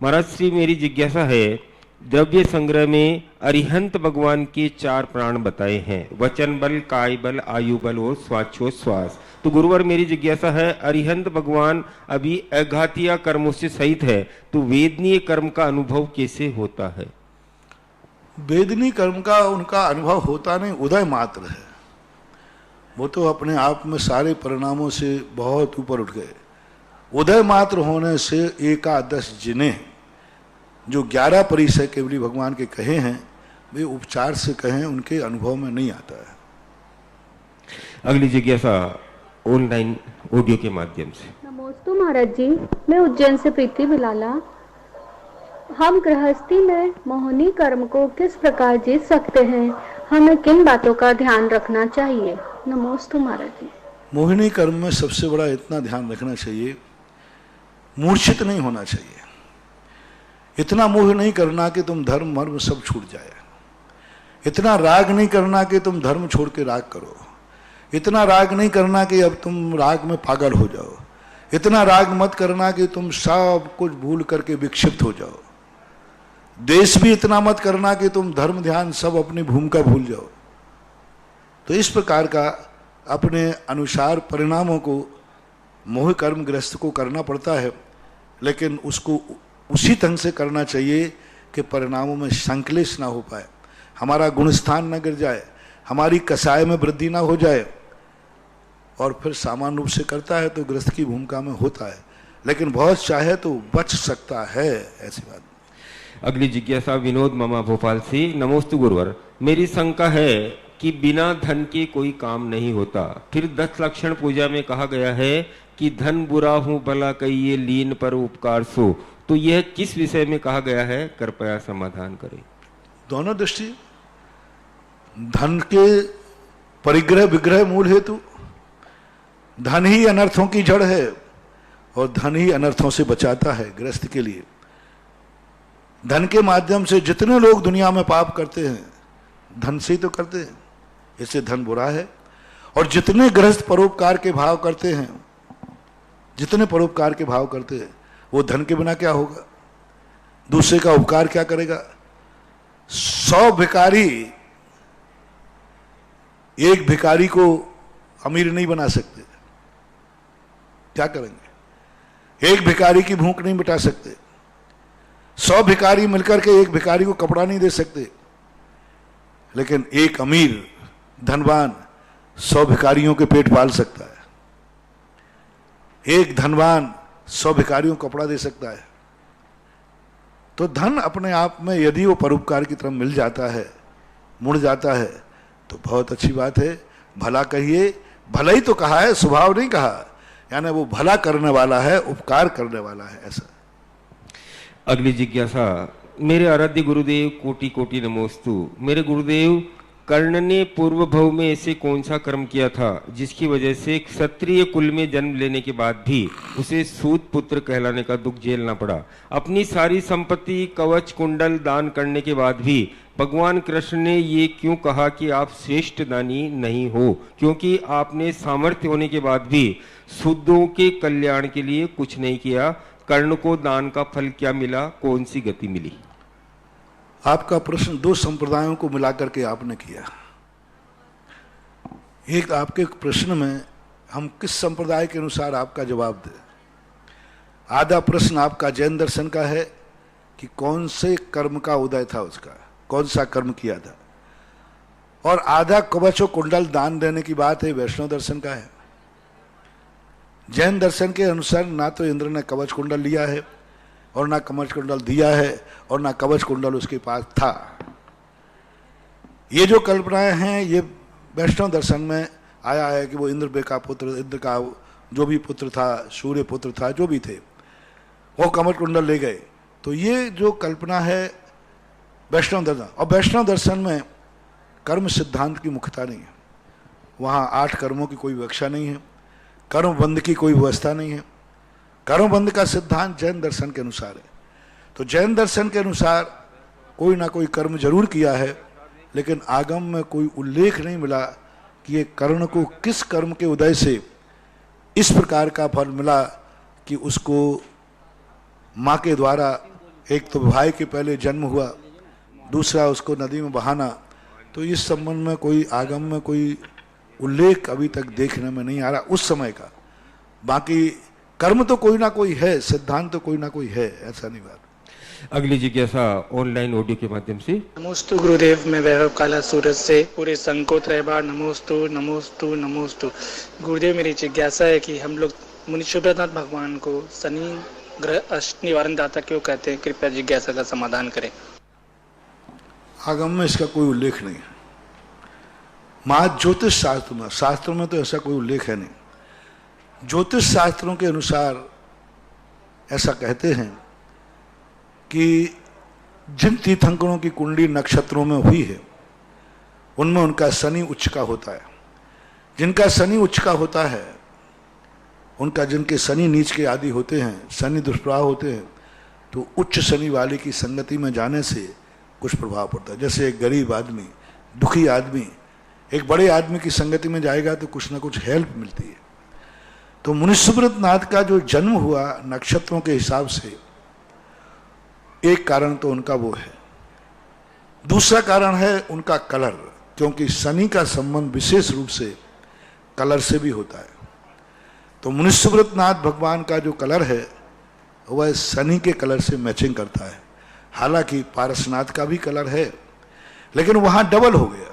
महाराज श्री, मेरी जिज्ञासा है, द्रव्य संग्रह में अरिहंत भगवान के 4 प्राण बताए हैं, वचन बल, काय बल, आयु बल और स्वाच्छोश्वास। तो गुरुवर, मेरी जिज्ञासा है, अरिहंत भगवान अभी अघातीय कर्मों से सहित है, तो वेदनीय कर्म का अनुभव कैसे होता है? वेदनीय कर्म का उनका अनुभव होता नहीं, उदय मात्र है। वो तो अपने आप में सारे परिणामों से बहुत ऊपर उठ गए। उदय मात्र होने से एकादश जिन्हें जो 11 परिचय केवली भगवान के कहे हैं, वे उपचार से कहें, उनके अनुभव में नहीं आता है। अगली जिज्ञासा ऑनलाइन ऑडियो के माध्यम से। नमोस्तु महाराज जी, मैं उज्जैन से प्रीति बिलाला। हम गृहस्थी में मोहनी कर्म को किस प्रकार जीत सकते हैं? हमें किन बातों का ध्यान रखना चाहिए? नमोस्तु महाराज जी। मोहिनी कर्म में सबसे बड़ा इतना ध्यान रखना चाहिए, मूर्छित नहीं होना चाहिए। इतना मोह नहीं करना कि तुम धर्म मर्म सब छूट जाए। इतना राग नहीं करना कि तुम धर्म छोड़ के राग करो। इतना राग नहीं करना कि अब तुम राग में पागल हो जाओ। इतना राग मत करना कि तुम सब कुछ भूल करके विक्षिप्त हो जाओ। देश भी इतना मत करना कि तुम धर्म ध्यान सब अपनी भूमिका भूल जाओ। तो इस प्रकार का अपने अनुसार परिणामों को मोह कर्म ग्रस्त को करना पड़ता है। लेकिन उसको उसी ढंग से करना चाहिए कि परिणामों में संक्लेश ना हो पाए, हमारा गुणस्थान न गिर जाए, हमारी कसाय में वृद्धि ना हो जाए। और फिर सामान्य रूप से करता है तो गृहस्थ की भूमिका में होता है, लेकिन बहुत चाहे तो बच सकता है, ऐसी बात। अगली जिज्ञासा विनोद मामा भोपाल से। नमोस्तु गुरुवर, मेरी शंका है कि बिना धन के कोई काम नहीं होता। फिर 10 लक्षण पूजा में कहा गया है कि धन बुरा हूं भला कहिए लीन पर उपकार सो, तो यह किस विषय में कहा गया है, कृपया समाधान करें। दोनों दृष्टि, धन के परिग्रह विग्रह मूल हेतु, धन ही अनर्थों की जड़ है और धन ही अनर्थों से बचाता है गृहस्थ के लिए। धन के माध्यम से जितने लोग दुनिया में पाप करते हैं धन से ही तो करते हैं, इससे धन बुरा है। और जितने गृहस्थ परोपकार के भाव करते हैं, जितने परोपकार के भाव करते हैं, वो धन के बिना क्या होगा, दूसरे का उपकार क्या करेगा। 100 भिखारी एक भिखारी को अमीर नहीं बना सकते, क्या करेंगे। एक भिखारी की भूख नहीं मिटा सकते, 100 भिखारी मिलकर के एक भिखारी को कपड़ा नहीं दे सकते, लेकिन एक अमीर धनवान 100 भिखारियों के पेट पाल सकता है। एक धनवान 100 भिखारियों को कपड़ा दे सकता है। तो धन अपने आप में यदि वो परोपकार की तरफ मिल जाता है, मुड़ जाता है, तो बहुत अच्छी बात है। भला कहिए, भला ही तो कहा है, स्वभाव नहीं कहा, यानी वो भला करने वाला है, उपकार करने वाला है, ऐसा। अगली जिज्ञासा, मेरे आराध्य गुरुदेव कोटि कोटि नमोस्तु। मेरे गुरुदेव, कर्ण ने पूर्व भव में ऐसे कौन सा कर्म किया था जिसकी वजह से क्षत्रिय कुल में जन्म लेने के बाद भी उसे सूत पुत्र कहलाने का दुख झेलना पड़ा। अपनी सारी संपत्ति कवच कुंडल दान करने के बाद भी भगवान कृष्ण ने ये क्यों कहा कि आप श्रेष्ठ दानी नहीं हो, क्योंकि आपने सामर्थ्य होने के बाद भी शुद्धों के कल्याण के लिए कुछ नहीं किया। कर्ण को दान का फल क्या मिला, कौन सी गति मिली। आपका प्रश्न 2 संप्रदायों को मिलाकर के आपने किया। एक आपके प्रश्न में हम किस संप्रदाय के अनुसार आपका जवाब दें। आधा प्रश्न आपका जैन दर्शन का है कि कौन से कर्म का उदय था उसका, कौन सा कर्म किया था, और आधा कवच और कुंडल दान देने की बात है वैष्णव दर्शन का है। जैन दर्शन के अनुसार ना तो इंद्र ने कवच कुंडल लिया है और ना कवच कुंडल दिया है और ना कवच कुंडल उसके पास था। ये जो कल्पनाएं हैं ये वैष्णव दर्शन में आया है कि वो इंद्र का पुत्र, इंद्र का जो भी पुत्र था, सूर्य पुत्र था, जो भी थे, वो कवच कुंडल ले गए। तो ये जो कल्पना है वैष्णव दर्शन, और वैष्णव दर्शन में कर्म सिद्धांत की मुख्यता नहीं है। वहाँ 8 कर्मों की कोई व्याख्या नहीं है, कर्मबंध की कोई व्यवस्था नहीं है। कर्मबंध का सिद्धांत जैन दर्शन के अनुसार है। तो जैन दर्शन के अनुसार कोई ना कोई कर्म जरूर किया है, लेकिन आगम में कोई उल्लेख नहीं मिला कि ये कर्ण को किस कर्म के उदय से इस प्रकार का फल मिला कि उसको माँ के द्वारा, एक तो भाई के पहले जन्म हुआ, दूसरा उसको नदी में बहाना। तो इस संबंध में कोई आगम में कोई उल्लेख अभी तक देखने में नहीं आ रहा उस समय का। बाकी कर्म तो कोई ना कोई है, सिद्धांत तो कोई ना कोई है, ऐसा नहीं बात। अगली जिज्ञासा ऑनलाइन ऑडियो के माध्यम से। नमोस्तु गुरुदेव, मैं वैभव काला सूरत से पूरे संघ को 3 बार नमोस्तु नमोस्तु नमोस्तु। गुरुदेव, मेरी जिज्ञासा है कि हम लोग मुनि शुभ्रनाथ भगवान को शनि ग्रह अष्ट निवारण दाता क्यों कहते हैं, कृपया जिज्ञासा का समाधान करें। आगम में इसका कोई उल्लेख नहीं है। महा ज्योतिष शास्त्र में तो ऐसा कोई उल्लेख है नहीं। ज्योतिष शास्त्रों के अनुसार ऐसा कहते हैं कि जिन तीर्थंकरों की कुंडली नक्षत्रों में हुई है उनमें उनका शनि उच्च का होता है। जिनका शनि उच्च का होता है, उनका जिनके शनि नीच के आदि होते हैं, शनि दुष्प्रभाव होते हैं, तो उच्च शनि वाले की संगति में जाने से कुछ प्रभाव पड़ता है। जैसे एक गरीब आदमी, दुखी आदमी एक बड़े आदमी की संगति में जाएगा तो कुछ ना कुछ हेल्प मिलती है। तो मुनि सुब्रतनाथ का जो जन्म हुआ नक्षत्रों के हिसाब से, एक कारण तो उनका वो है। दूसरा कारण है उनका कलर, क्योंकि शनि का संबंध विशेष रूप से कलर से भी होता है। तो मुनि सुब्रतनाथ भगवान का जो कलर है वह शनि के कलर से मैचिंग करता है। हालांकि पारसनाथ का भी कलर है, लेकिन वहां डबल हो गया,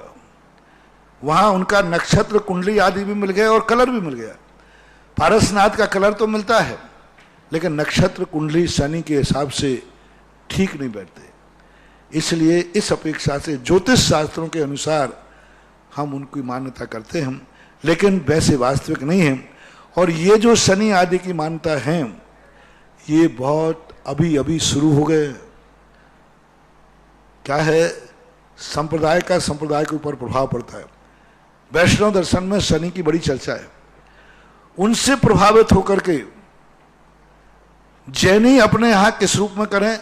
वहां उनका नक्षत्र कुंडली आदि भी मिल गया और कलर भी मिल गया। पारसनाथ का कलर तो मिलता है, लेकिन नक्षत्र कुंडली शनि के हिसाब से ठीक नहीं बैठते। इसलिए इस अपेक्षा से ज्योतिष शास्त्रों के अनुसार हम उनकी मान्यता करते हैं, लेकिन वैसे वास्तविक नहीं है। और ये जो शनि आदि की मान्यता है, ये बहुत अभी अभी शुरू हो गए। क्या है, संप्रदाय का संप्रदाय के ऊपर प्रभाव पड़ता है। वैष्णव दर्शन में शनि की बड़ी चर्चा है। उनसे प्रभावित होकर के जैनी अपने यहां किस रूप में करें,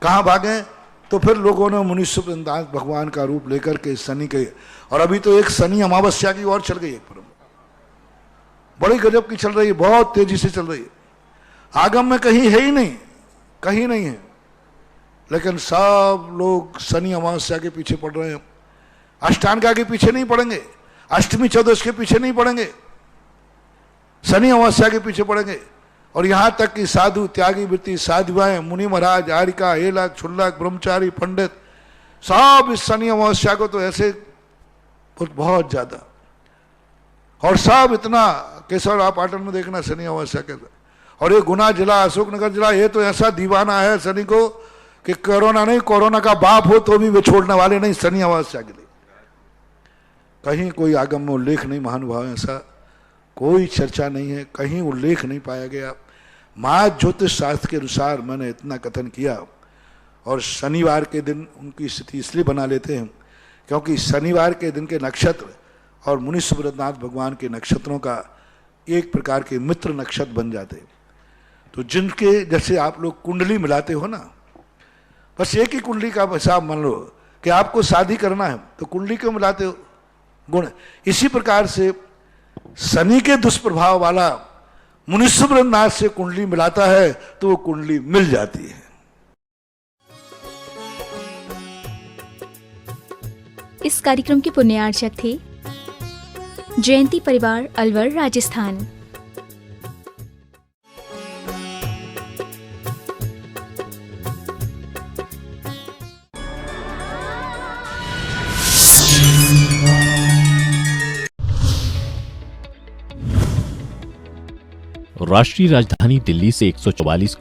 कहां भागें, तो फिर लोगों ने मुनीश्वर वृंदावन भगवान का रूप लेकर के शनि के, और अभी तो एक शनि अमावस्या की ओर चल गई, एक परंपरा बड़ी गजब की चल रही है, बहुत तेजी से चल रही है। आगम में कहीं है ही नहीं, कहीं नहीं है, लेकिन सब लोग शनि अमावस्या के पीछे पड़ रहे हैं। अष्टांगा के पीछे नहीं पड़ेंगे, अष्टमी चौदश के पीछे नहीं पड़ेंगे, शनि अमावस्या के पीछे पड़ेंगे। और यहां तक कि साधु, त्यागी वृत्ति, साधुआएं, मुनि महाराज, आरिका, हेलक, छुल्लक, ब्रह्मचारी, पंडित, सब इस शनि अमावस्या को तो ऐसे बहुत ज्यादा, और सब इतना केशवराव पाटन में देखना शनि अमावस्या के। और ये गुना जिला, अशोकनगर जिला, ये तो ऐसा दीवाना है शनि को कि कोरोना नहीं, कोरोना का बाप हो तो भी वे छोड़ने वाले नहीं शनि अमावस्या के लिए। कहीं कोई आगम में उल्लेख नहीं, महानुभाव, ऐसा कोई चर्चा नहीं है, कहीं उल्लेख नहीं पाया गया। माँ ज्योतिष शास्त्र के अनुसार मैंने इतना कथन किया। और शनिवार के दिन उनकी स्थिति इसलिए बना लेते हैं क्योंकि शनिवार के दिन के नक्षत्र और मुनि सुब्रतनाथ भगवान के नक्षत्रों का एक प्रकार के मित्र नक्षत्र बन जाते। तो जिनके जैसे आप लोग कुंडली मिलाते हो ना, बस एक ही कुंडली का हिसाब मान लो कि आपको शादी करना है तो कुंडली क्यों मिलाते हो, गुण। इसी प्रकार से शनि के दुष्प्रभाव वाला मुनीश्वर वृंदावन से कुंडली मिलाता है तो वो कुंडली मिल जाती है। इस कार्यक्रम के पुण्यार्चक थे जयंती परिवार, अलवर, राजस्थान। राष्ट्रीय राजधानी दिल्ली से 144